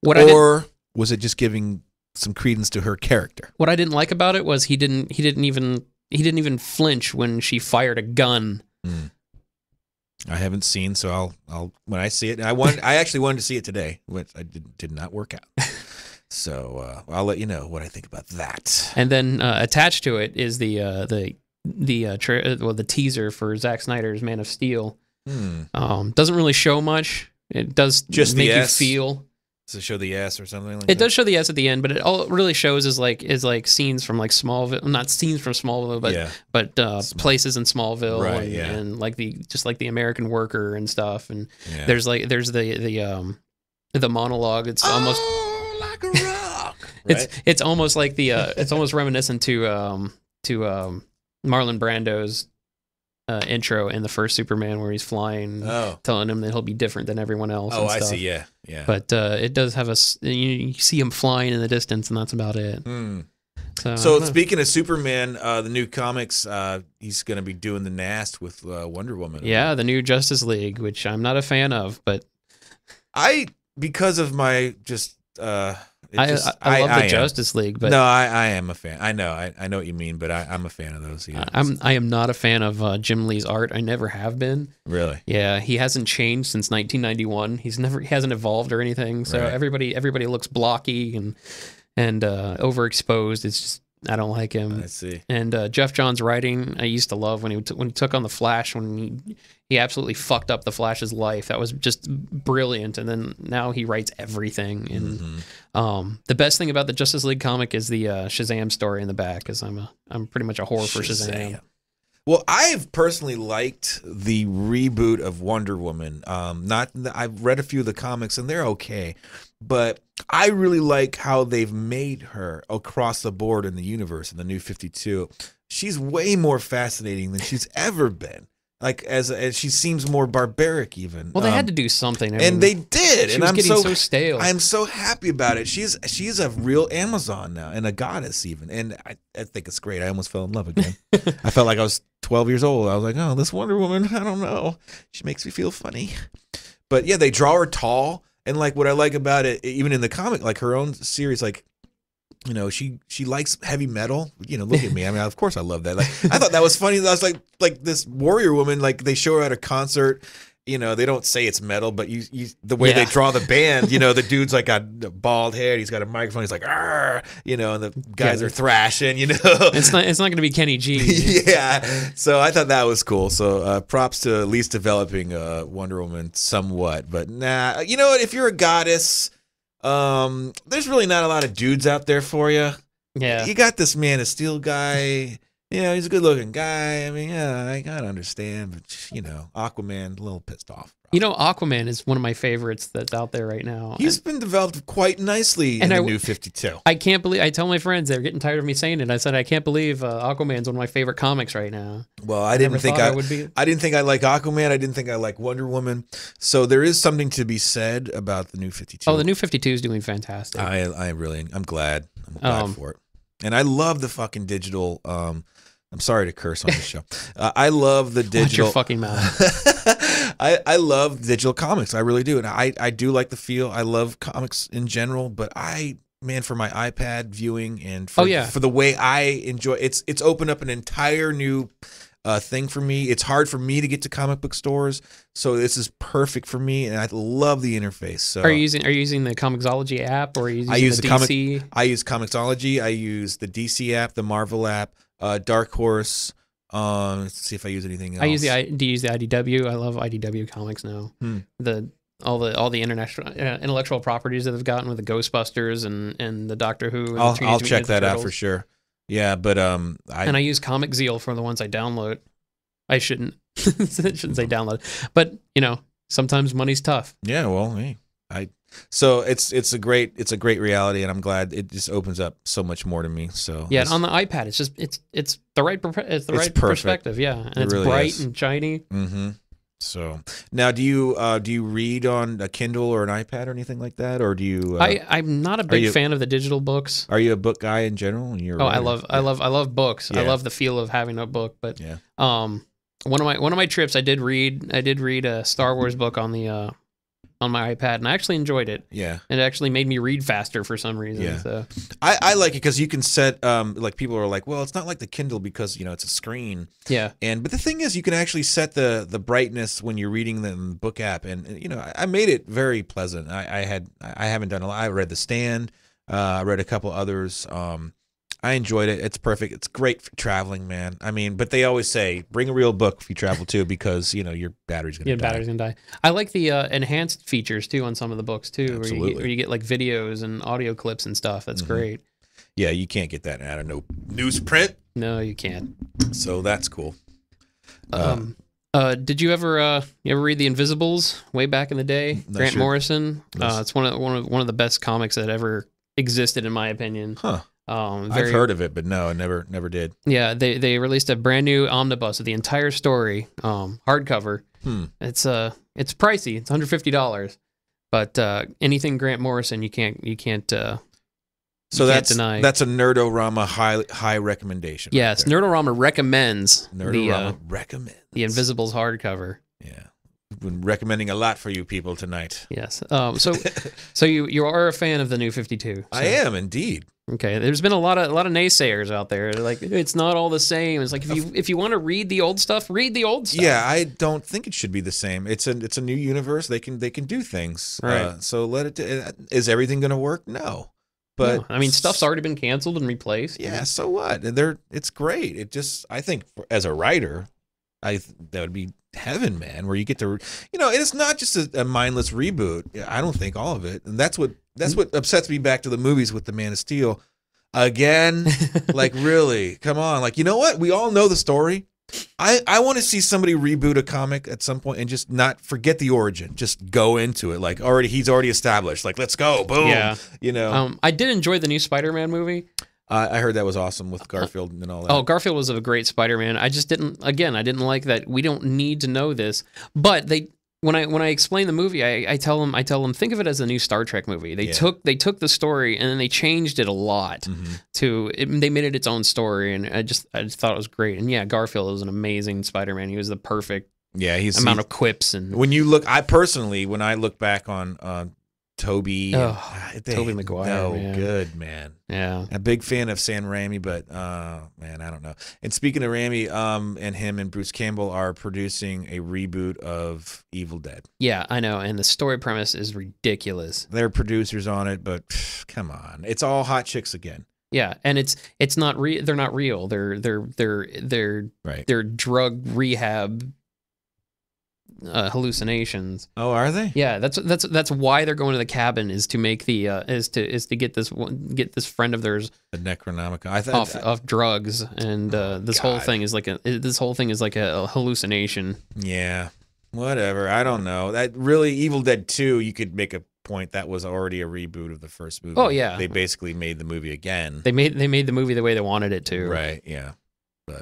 Or was it just giving some credence to her character? What I didn't like about it was he didn't even flinch when she fired a gun. I haven't seen, so I'll when I see it. I actually wanted to see it today, which I did not work out. So I'll let you know what I think about that. And then attached to it is the teaser for Zack Snyder's Man of Steel. Doesn't really show much. It does just make you feel. Does it show the S or something like that? It does show the S at the end, but all it really shows is like scenes from like Smallville, not scenes from Smallville, but places in Smallville, right, and like the American worker and stuff. And there's the monologue. It's almost like a rock. Right? It's almost like it's almost reminiscent to Marlon Brando's intro in the first Superman where he's flying, telling him that he'll be different than everyone else. Oh, and stuff. I see. Yeah. But it does have you see him flying in the distance, and that's about it. So speaking of Superman, the new comics, he's going to be doing the NAST with Wonder Woman. Yeah, the new Justice League, which I'm not a fan of, but because of my I love the Justice League, but no, I am a fan. I know what you mean, but I'm a fan of those. Yeah. I am not a fan of Jim Lee's art. I never have been. Really? Yeah, he hasn't changed since 1991. He hasn't evolved or anything. So right. everybody looks blocky and overexposed. It's just I don't like him. I see. And Jeff Johns' writing, I used to love when he took on the Flash, when he absolutely fucked up the Flash's life. That was just brilliant. And then now he writes everything. And the best thing about the Justice League comic is the Shazam story in the back, because I'm pretty much a whore for Shazam. Well, I've personally liked the reboot of Wonder Woman. I've read a few of the comics and they're okay, but I really like how they've made her across the board in the universe in the New 52. She's way more fascinating than she's ever been. Like as she seems more barbaric even. Well, they had to do something, and they did. She and was I'm getting so stale. I'm so happy about it. She's a real Amazon now and a goddess even, and I think it's great. I almost fell in love again. I felt like I was 12 years old. I was like, oh, this Wonder Woman, I don't know. She makes me feel funny. But yeah, they draw her tall, and like what I like about it, even in the comic, like her own series, like. You know, she likes heavy metal. You know, look at me. I mean, of course I love that. Like, I thought that was funny. I was like this warrior woman. Like they show her at a concert. You know, they don't say it's metal, but the way they draw the band. You know, the dude's like got bald hair. He's got a microphone. He's like, arr, you know, and the guys are thrashing. You know, it's not going to be Kenny G. Yeah. So I thought that was cool. So props to at least developing Wonder Woman somewhat. But nah, you know what? If you're a goddess. There's really not a lot of dudes out there for you. Yeah. You got this Man of Steel guy. You know, he's a good looking guy. I mean, yeah, I gotta understand, but you know, Aquaman, a little pissed off. You know, Aquaman is one of my favorites that's out there right now. He's been developed quite nicely in the New 52. I can't believe, I tell my friends, they're getting tired of me saying it. I said, I can't believe Aquaman's one of my favorite comics right now. Well, I didn't think I like Aquaman. I didn't think I like Wonder Woman. So there is something to be said about the New 52. Oh, the New 52 is doing fantastic. I'm glad. I'm glad for it. And I love the fucking digital. I'm sorry to curse on this show. I love the digital. Watch your fucking mouth. I love digital comics. I really do, and I do like the feel. I love comics in general, but man, for my iPad viewing and for the way I enjoy it's opened up an entire new thing for me. It's hard for me to get to comic book stores, so this is perfect for me, and I love the interface. So are you using the Comixology app, or are you using DC? I use Comixology. I use the DC app, the Marvel app, Dark Horse. Let's see if I use anything else. Do you use the IDW? I love IDW comics now. All the international intellectual properties that they've gotten with the Ghostbusters and the Doctor Who. And I'll check that out for sure. Yeah, but I use Comic Zeal for the ones I download. I shouldn't shouldn't say download, but sometimes money's tough. Yeah, well, hey, so it's a great reality, and I'm glad it just opens up so much more to me. So yeah, on the iPad, it's the right perspective. Yeah, and it's really bright and shiny. Mm-hmm. So now, do you read on a Kindle or an iPad or anything like that, or do you? I'm not a big fan of the digital books. Are you a book guy in general? I love books. Yeah. I love the feel of having a book. But yeah. One of my trips, I did read a Star Wars book on the on my iPad, and I actually enjoyed it. Yeah, it actually made me read faster for some reason. Yeah, so. I like it because you can set like people are like, well, it's not like the Kindle because it's a screen. Yeah, but the thing is, you can actually set the brightness when you're reading the book app, and I made it very pleasant. I haven't done a lot. I read The Stand. I read a couple others. I enjoyed it. It's perfect. It's great for traveling, man. I mean, but they always say bring a real book if you travel too, because your battery's gonna die. Battery's gonna die. I like the enhanced features too on some of the books too, where you get like videos and audio clips and stuff. That's great. Yeah, you can't get that out of no newsprint. No, you can't. So that's cool. Did you ever read The Invisibles way back in the day? Grant Morrison. It's one of the best comics that ever existed, in my opinion. Huh. I've heard of it, but no, I never did. Yeah, they released a brand new omnibus of the entire story, hardcover. It's pricey. It's $150, but anything Grant Morrison, you can't deny. That's a Nerd-O-Rama high recommendation. Yes, right, Nerd-O-Rama recommends Nerd-O-Rama recommends the Invisibles hardcover. Yeah. Been recommending a lot for you people tonight. Yes. So you are a fan of the New 52. So. I am indeed. Okay. There's been a lot of naysayers out there. Like, it's not all the same. It's like if you want to read the old stuff, read the old stuff. Yeah, I don't think it should be the same. It's a new universe. They can do things. Right. So let it. Is everything going to work? No. But no. I mean, stuff's already been canceled and replaced. Yeah. So what? It's great. It just, I think as a writer, that would be heaven, man, where you get to, it's not just a mindless reboot. I don't think all of it, and that's what upsets me back to the movies with the Man of Steel again. Like, really, come on, like, you know what, we all know the story. I want to see somebody reboot a comic at some point and just not forget the origin, just go into it like he's already established, like, let's go, boom. Yeah. I did enjoy the new Spider-Man movie. I heard that was awesome with Garfield and all that. Oh, Garfield was a great Spider-Man. I just didn't like that. We don't need to know this. But when I explain the movie, I tell them think of it as a new Star Trek movie. They took the story and then they changed it a lot they made it its own story, and I just thought it was great. And yeah, Garfield was an amazing Spider-Man. He was the perfect amount of quips. And when you look, when I look back on Tobey Maguire, good, man. Yeah, a big fan of Sam Raimi, but man, I don't know. And speaking of Raimi, and him and Bruce Campbell are producing a reboot of Evil Dead. Yeah, I know, and the story premise is ridiculous. They're producers on it, but come on, it's all hot chicks again. Yeah, and it's not real. They're not real. They're drug rehab hallucinations. Oh, are they? Yeah, that's why they're going to the cabin, is to make the is to get this friend of theirs, the Necronomicon, off drugs, and this whole thing is like a hallucination. Yeah, whatever. I don't know. That really, Evil Dead 2, you could make a point that was already a reboot of the first movie. Oh yeah, they basically made the movie again. They made the movie the way they wanted it to. Right. Yeah.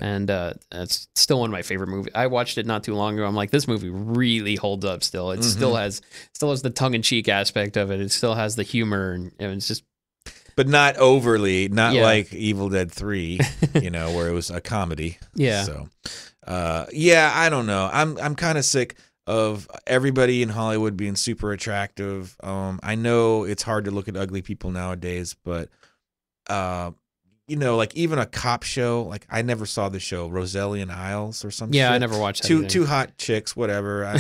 And it's still one of my favorite movies. I watched it not too long ago. I'm like, this movie really holds up still. It still has the tongue-in-cheek aspect of it. It still has the humor, and it's just but not overly, not Yeah. like Evil Dead 3, where it was a comedy. Yeah. So, yeah, I don't know. I'm kind of sick of everybody in Hollywood being super attractive. I know it's hard to look at ugly people nowadays, but like even a cop show, like I never saw the show Roselli and Isles or something. Yeah, I never watched that. Two hot chicks, whatever,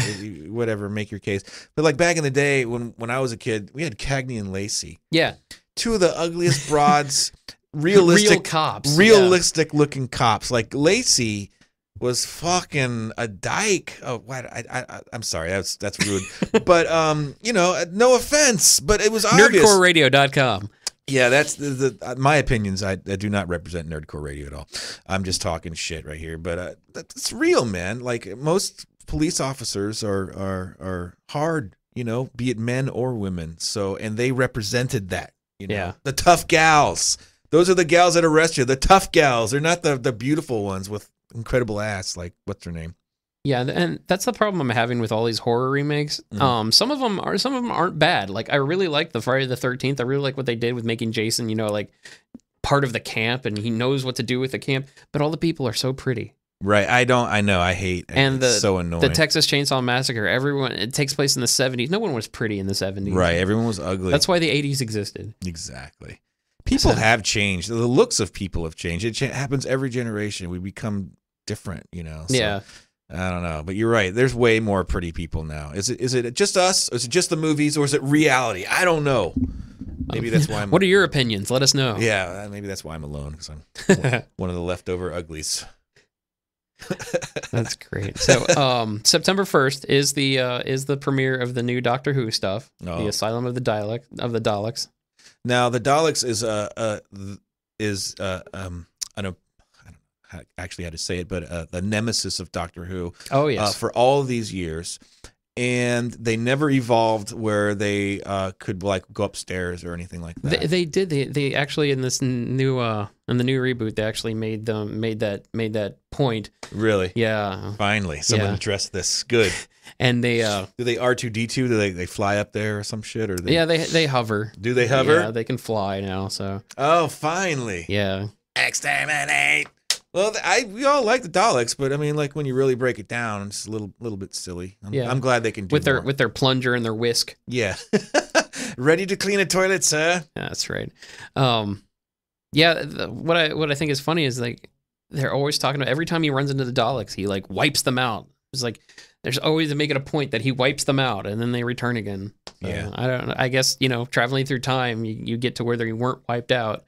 whatever, make your case. But like back in the day when I was a kid, we had Cagney and Lacey. Yeah. Two of the ugliest broads, realistic cops, realistic looking cops. Like Lacey was fucking a dyke. Oh, what? I'm sorry, that's rude. But no offense, but it was obvious. Nerdcoreradio.com. Yeah, that's the my opinions. I do not represent Nerdcore Radio at all. I'm just talking shit right here. But that's real, man. Like most police officers are hard, be it men or women. So, and they represented that. Yeah. The tough gals. Those are the gals that arrest you. The tough gals. They're not the beautiful ones with incredible ass. Like what's her name? Yeah, and that's the problem I'm having with all these horror remakes. Some of them aren't bad. Like I really like the Friday the 13th. I really like what they did with making Jason, like part of the camp, and he knows what to do with the camp. But all the people are so pretty. Right. I know. I hate. And it's so annoying. The Texas Chainsaw Massacre. It takes place in the 70s. No one was pretty in the 70s. Right. Everyone was ugly. That's why the 80s existed. Exactly. People have changed. The looks of people have changed. It happens every generation. We become different. So. Yeah. I don't know, but you're right. There's way more pretty people now. Is it just us? Or is it just the movies, or is it reality? I don't know. Maybe that's why I'm. What are your opinions? Let us know. Yeah, maybe that's why I'm alone, because I'm one of the leftover uglies. That's great. So, September 1st is the premiere of the new Doctor Who stuff, The Asylum of the Daleks. Now, the Daleks I actually had to say it, but the nemesis of Doctor Who. Oh yes. For all these years, and they never evolved where they could like go upstairs or anything like that. They did. They actually in this new in the new reboot they actually made that point. Really? Yeah. Finally, someone addressed this. Good. And they do they R2D2? Do they fly up there or some shit? Or they hover. Do they hover? Yeah, they can fly now. So. Oh, finally. Yeah. Exterminate. Well, we all like the Daleks, but I mean, like when you really break it down, it's a little bit silly. I'm glad they can do more. With their plunger and their whisk. Yeah, ready to clean a toilet, sir. Yeah, that's right. What I think is funny is like they're always talking about every time he runs into the Daleks, he like wipes them out. It's like there's always making a point that he wipes them out and then they return again. So, yeah, I guess traveling through time, you get to where they weren't wiped out.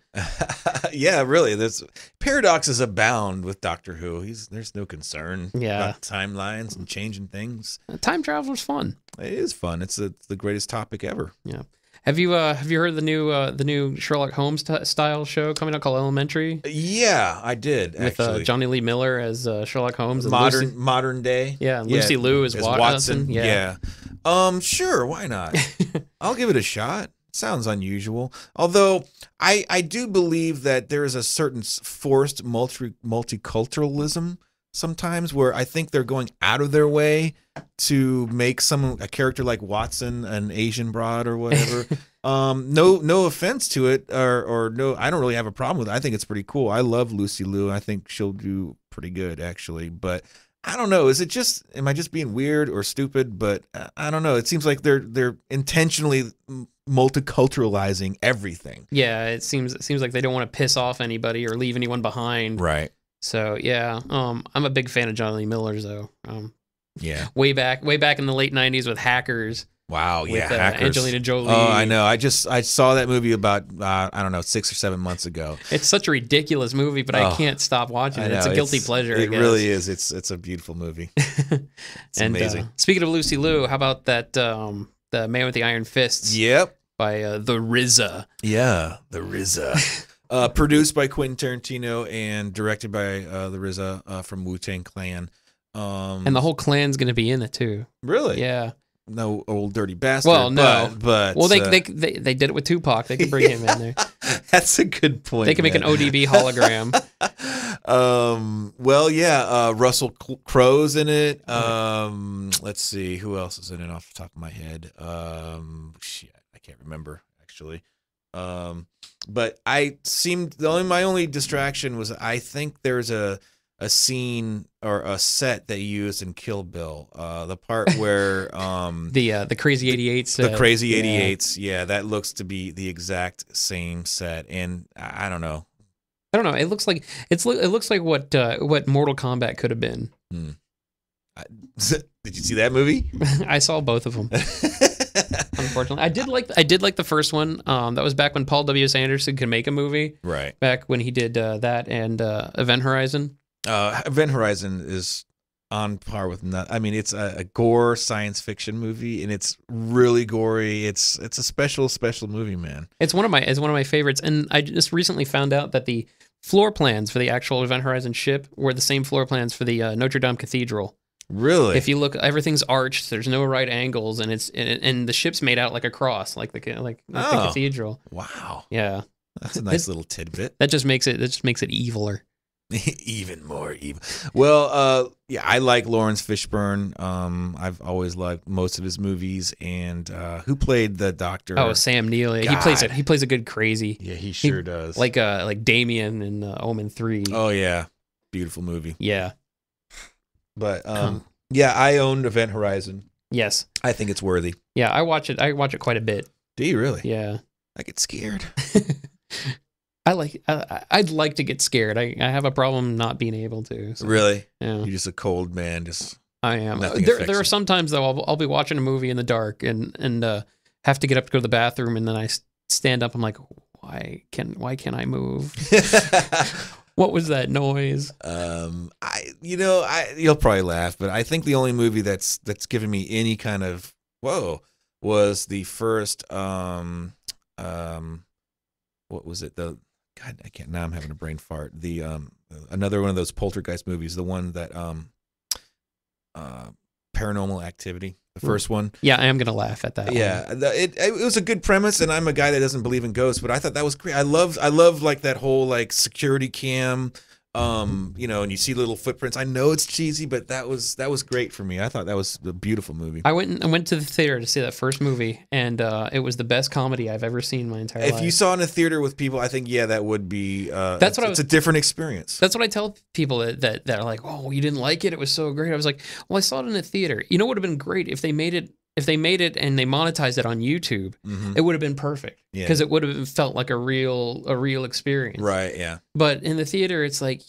Yeah, really. There's paradoxes abound with Doctor Who. There's no concern about timelines and changing things. Time travel is fun. It is fun. It's the greatest topic ever. Yeah. Have you heard the new Sherlock Holmes style show coming out called Elementary? Yeah, I did actually. With Johnny Lee Miller as Sherlock Holmes. And modern day. Yeah, Lucy Liu as Watson. Yeah. Sure, why not? I'll give it a shot. Sounds unusual. Although I do believe that there is a certain forced multiculturalism sometimes where I think they're going out of their way to make a character like Watson an Asian broad or whatever. No offense to it or no, I don't really have a problem with it. I think it's pretty cool. I love Lucy Liu. I think she'll do pretty good actually, but I don't know. Am I just being weird or stupid? But I don't know. It seems like they're intentionally multiculturalizing everything. Yeah, it seems like they don't want to piss off anybody or leave anyone behind. Right. So yeah, I'm a big fan of Johnny Lee Miller though. Yeah. Way back in the late '90s with Hackers. Wow, yeah, with, Hackers. Angelina Jolie. Oh, I know. I saw that movie about I don't know 6 or 7 months ago. It's such a ridiculous movie, but I can't stop watching it. It's a guilty pleasure. It really is. It's a beautiful movie. It's amazing. Speaking of Lucy Liu, how about that the Man with the Iron Fists? Yep. By the RZA. Yeah, the RZA. Produced by Quentin Tarantino and directed by the RZA from Wu-Tang Clan. And the whole clan's going to be in it too. Really? Yeah. No old dirty bastard. Well, no, but they did it with Tupac. They could bring him in there. That's a good point. They can make an ODB hologram. Well, yeah. Russell Crowe's in it. Let's see who else is in it off the top of my head. Shit, I can't remember actually. But my only distraction was I think there's a scene or a set that you used in Kill Bill, the part where the Crazy 88s, the Crazy 88s, that looks to be the exact same set, and I don't know. It looks like it looks like what Mortal Kombat could have been. Did you see that movie? I saw both of them. Unfortunately, I did like the first one. That was back when Paul W. Anderson could make a movie. Right. Back when he did that and Event Horizon. Event Horizon is on par with I mean, it's a gore science fiction movie, and it's really gory. It's a special movie, man. It's one of my favorites, and I just recently found out that the floor plans for the actual Event Horizon ship were the same floor plans for the Notre Dame Cathedral. Really? If you look, everything's arched. There's no right angles, and the ship's made out like a cross, like the cathedral. Wow. Yeah. That's a nice little tidbit. That just makes it eviler. Even more evil. Well, I like Lawrence Fishburne. I've always liked most of his movies. And who played the Doctor? Oh, Sam Neill. He plays a good crazy. Yeah, he sure does. Like Damien in Omen 3. Oh yeah, beautiful movie. Yeah. But I owned Event Horizon. Yes, I think it's worthy. Yeah, I watch it quite a bit. Do you really? Yeah. I get scared. I'd like to get scared. I have a problem not being able to. So. Really? Yeah. You're just a cold man. I am. There are some times though I'll be watching a movie in the dark and have to get up to go to the bathroom, and then I stand up. I'm like, why can't I move? What was that noise? You'll probably laugh, but I think the only movie that's given me any kind of whoa was the first what was it? God, I can't. Now I'm having a brain fart. The another one of those poltergeist movies, the one that Paranormal Activity, the first one. Yeah, I am gonna laugh at that. Yeah, it was a good premise, and I'm a guy that doesn't believe in ghosts, but I thought that was great. I love like that whole like security cam, and you see little footprints. I know it's cheesy, but that was great for me. I thought that was a beautiful movie. I went to the theater to see that first movie, and it was the best comedy I've ever seen in my entire life. If you saw it in a theater with people, I think that would be. It's a different experience. That's what I tell people that are like, "Oh, you didn't like it? It was so great." I was like, "Well, I saw it in a theater. You know, it would have been great if they made it." If they made it and they monetized it on YouTube, it would have been perfect because it would have felt like a real experience. Right. Yeah. But in the theater, it's like,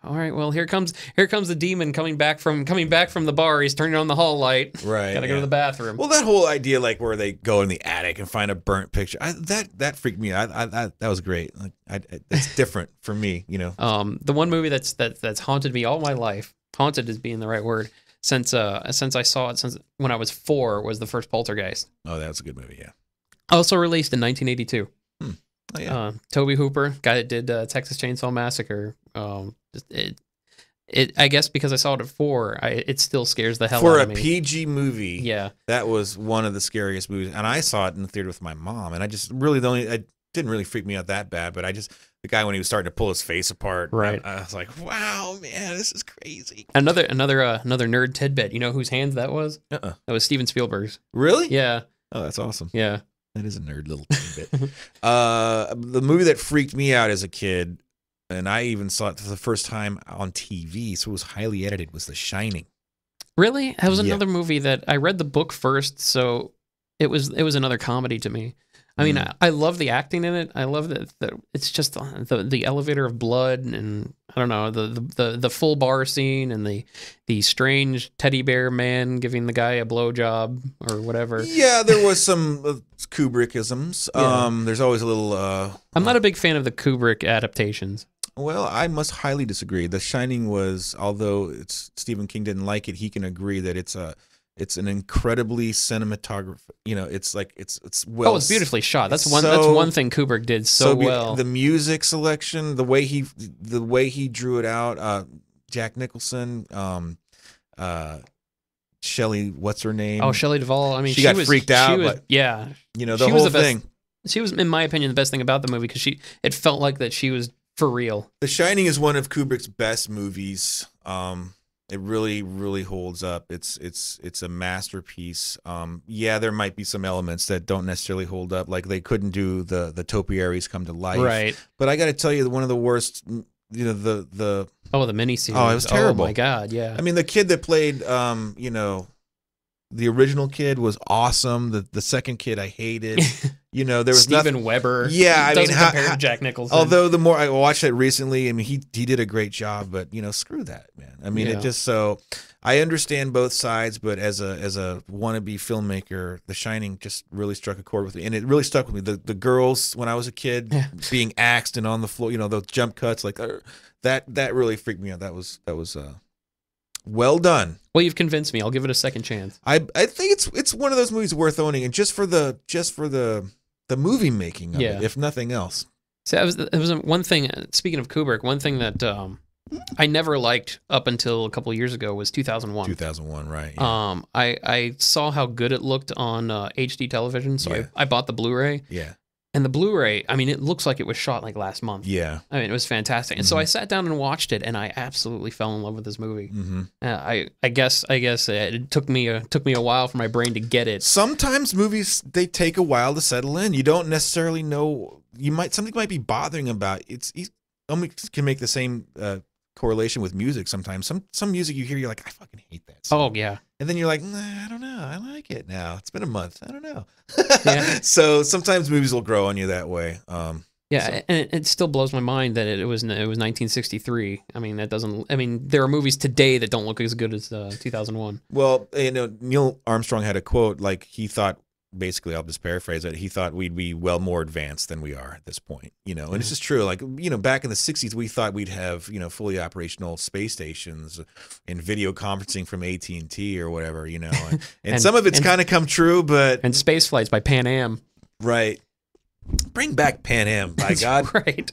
all right, well, here comes the demon coming back from the bar. He's turning on the hall light. Right. Gotta go to the bathroom. Well, that whole idea, like where they go in the attic and find a burnt picture, that freaked me out. That was great. That's different for me, The one movie that's haunted me all my life. Haunted is being the right word. Since I saw it since when I was 4 was the first Poltergeist. Oh, that's a good movie, yeah. Also released in 1982. Oh, yeah. Tobe Hooper, guy that did Texas Chainsaw Massacre. I guess because I saw it at 4, it still scares the hell out of me. For a PG movie, yeah, that was one of the scariest movies. And I saw it in the theater with my mom, and I just really it didn't really freak me out that bad, but the guy when he was starting to pull his face apart, right? I was like, "Wow, man, this is crazy." Another nerd tidbit. You know whose hands that was? That was Steven Spielberg's. Really? Yeah. Oh, that's awesome. Yeah, that is a nerd little tidbit. The movie that freaked me out as a kid, and I even saw it for the first time on TV, so it was highly edited, was The Shining. Really? That was another movie that I read the book first, so it was another comedy to me. I mean, I love the acting in it. I love that it's just the elevator of blood, and I don't know, the full bar scene, and the strange teddy bear man giving the guy a blowjob or whatever. Yeah, there was some Kubrickisms. Yeah. There's always a little. I'm not a big fan of the Kubrick adaptations. Well, I must highly disagree. The Shining was, although Stephen King didn't like it, he can agree that it's an incredibly cinematographic. It's well. Oh, it's beautifully shot. That's one thing Kubrick did so well. The music selection, the way he drew it out. Jack Nicholson, Shelley, what's her name? Oh, Shelley Duvall. I mean, she got freaked out. Yeah, the whole thing. She was, in my opinion, the best thing about the movie because it felt like that she was for real. The Shining is one of Kubrick's best movies. It really, really holds up. It's a masterpiece. Yeah, there might be some elements that don't necessarily hold up, like they couldn't do the topiaries come to life. Right. But I got to tell you, one of the worst, the the miniseries. Oh, it was terrible. Oh my God, yeah. I mean, the kid that played, the original kid was awesome. The second kid I hated. There was Steven Weber. Yeah, I mean, compare to Jack Nicholson. Although the more I watched it recently, I mean, he did a great job, but screw that, man. I mean, it just so I understand both sides, but as a wannabe filmmaker, The Shining just really struck a chord with me, and it really stuck with me. The girls when I was a kid being axed and on the floor, those jump cuts like that really freaked me out. That was well done. Well, you've convinced me. I'll give it a second chance. I think it's one of those movies worth owning, and just for the movie making of it, if nothing else. So it was one thing. Speaking of Kubrick, one thing that I never liked up until a couple of years ago was 2001. 2001, right? Yeah. I saw how good it looked on HD television, so I bought the Blu-ray. Yeah. And the Blu-ray, I mean, it looks like it was shot like last month. Yeah. I mean, it was fantastic. And so I sat down and watched it, and I absolutely fell in love with this movie. I guess it took me a while for my brain to get it. Sometimes movies, they take a while to settle in. You don't necessarily know. Something might be bothering about it. You can make the same correlation with music sometimes. Some music you hear, you're like, I fucking hate that song. Oh, yeah. And then you're like, nah, I don't know. I like it now. It's been a month. I don't know. Yeah. So sometimes movies will grow on you that way. And it still blows my mind that it was 1963. I mean, there are movies today that don't look as good as 2001. Well, Neil Armstrong had a quote, like he thought, basically, I'll just paraphrase it. He thought we'd be well more advanced than we are at this point, and it's just true. Like, back in the 60s, we thought we'd have, fully operational space stations and video conferencing from AT&T or whatever, and some of it's kind of come true, and space flights by Pan Am. Right. Bring back Pan Am, by God. Right.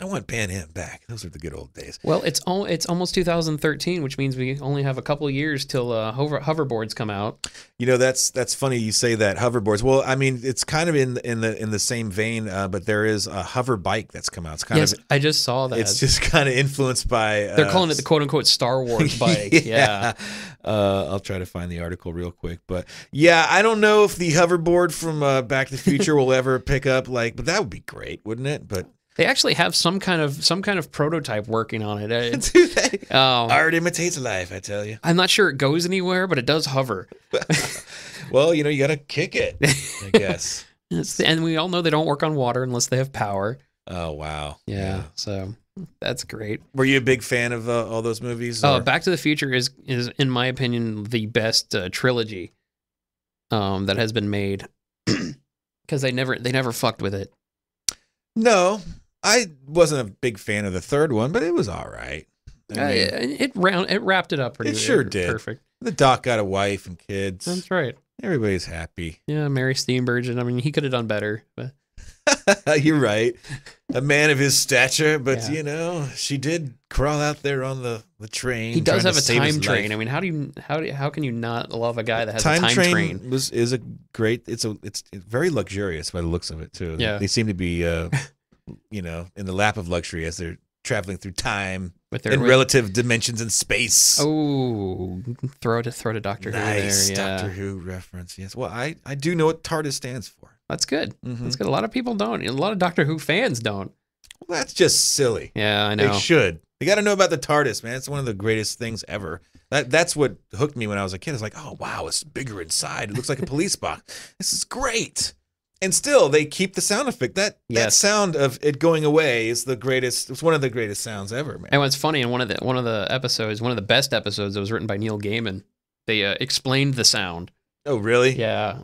I want Pan Am back. Those are the good old days. Well, it's almost 2013, which means we only have a couple of years till hoverboards come out. That's funny you say that, hoverboards. Well, I mean, it's kind of in the same vein, but there is a hover bike that's come out. It's kind of, I just saw that. It's just kind of influenced by. They're calling it the quote unquote Star Wars bike. Yeah. I'll try to find the article real quick, but yeah, I don't know if the hoverboard from Back to the Future will ever pick up, but that would be great, wouldn't it? But they actually have some kind of prototype working on it. Do they? Art imitates life, I tell you. I'm not sure it goes anywhere, but it does hover. Well, you got to kick it, I guess. And we all know they don't work on water unless they have power. Oh, wow. Yeah. So that's great. Were you a big fan of all those movies? Back to the Future is in my opinion the best trilogy that has been made because they never fucked with it. No, I wasn't a big fan of the third one, but it was all right. It wrapped it up pretty. It sure did. Perfect. The doc got a wife and kids. That's right. Everybody's happy. Yeah, Mary Steenburgen. I mean, he could have done better. But you're right. A man of his stature, but she did crawl out there on the train. He does have a time train. I mean, how can you not love a guy that has a time train? Is a great. It's very luxurious by the looks of it too. Yeah. They seem to be in the lap of luxury as they're traveling through time in relative dimensions in space. Oh, throw to Doctor Who there. Yeah. Doctor Who reference. Yes. Well, I do know what TARDIS stands for. That's good. That's good. A lot of people don't. A lot of Doctor Who fans don't. Well, that's just silly. Yeah, I know. They should. They got to know about the TARDIS, man. It's one of the greatest things ever. That's what hooked me when I was a kid. It's like, oh, wow, it's bigger inside. It looks like a police box. This is great. And still, they keep the sound effect. That sound of it going away is the greatest. It's one of the greatest sounds ever, man. And what's funny, in one of the episodes, one of the best episodes that was written by Neil Gaiman, they explained the sound. Oh, really? Yeah.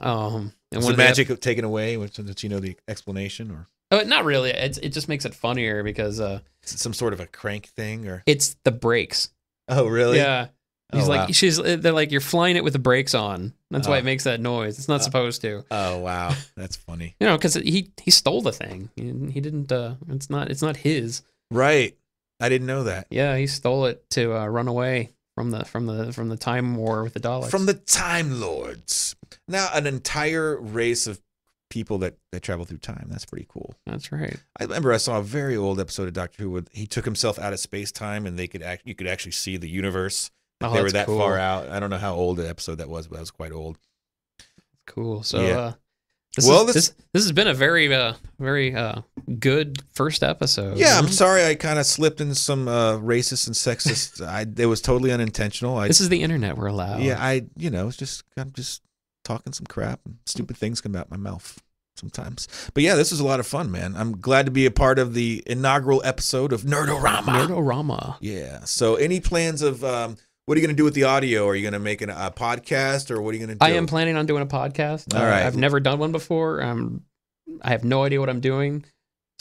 And was the magic taken away? Did you know the explanation, or? Oh, not really. It just makes it funnier because is it some sort of a crank thing, or it's the brakes. Oh, really? Yeah. He's they're like, you're flying it with the brakes on. That's why it makes that noise. It's not supposed to. Oh, wow. That's funny. Because he stole the thing. He didn't. It's not his. Right. I didn't know that. Yeah, he stole it to run away from the time war with the Daleks. From the Time Lords. Now, an entire race of people that travel through time. That's pretty cool. That's right. I remember I saw a very old episode of Doctor Who where he took himself out of space time, and you could actually see the universe Oh, they were that's that cool. far out. I don't know how old the episode that was, but that was quite old. Cool. So, Yeah. this has been a very good first episode. Yeah, I'm sorry I kind of slipped into some racist and sexist. It was totally unintentional. This is the internet. We're allowed. Yeah, I'm just talking some crap and stupid things come out my mouth sometimes. But yeah, this was a lot of fun, man. I'm glad to be a part of the inaugural episode of Nerd-O-Rama. Nerd-O-Rama. Yeah. So any plans of what are you going to do with the audio? Are you going to make a podcast, or what are you going to do? I am planning on doing a podcast. All right. I've never done one before. I have no idea what I'm doing.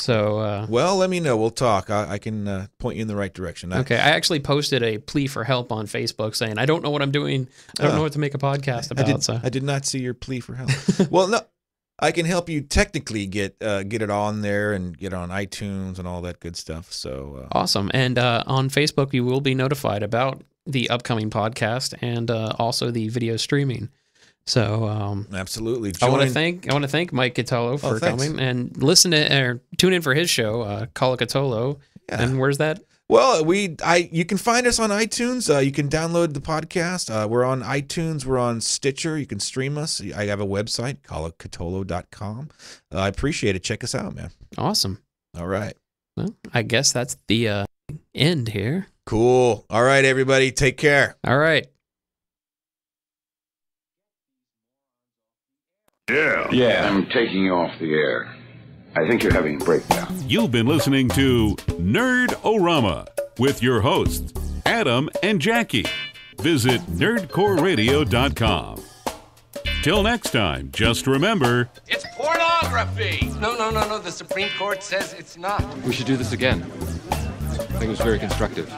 So, well, let me know. We'll talk. I can point you in the right direction. Okay. I actually posted a plea for help on Facebook saying, I don't know what I'm doing. I don't know what to make a podcast about. I did not see your plea for help. Well, no, I can help you technically get it on there and get on iTunes and all that good stuff. So awesome. And on Facebook, you will be notified about the upcoming podcast and also the video streaming. So absolutely. I want to thank Mike Catolo for coming and tune in for his show, Call It Catolo. Yeah. And where's that? Well, you can find us on iTunes. You can download the podcast. We're on iTunes. We're on Stitcher. You can stream us. I have a website, callitcatolo.com. I appreciate it. Check us out, man. Awesome. All right. Well, I guess that's the end here. Cool. All right, everybody. Take care. All right. Yeah, I'm taking you off the air. I think you're having a breakdown. You've been listening to Nerd-O-Rama with your hosts, Adam and Jackie. Visit nerdcoreradio.com. Till next time, just remember... It's pornography! No. The Supreme Court says it's not. We should do this again. I think it was very constructive.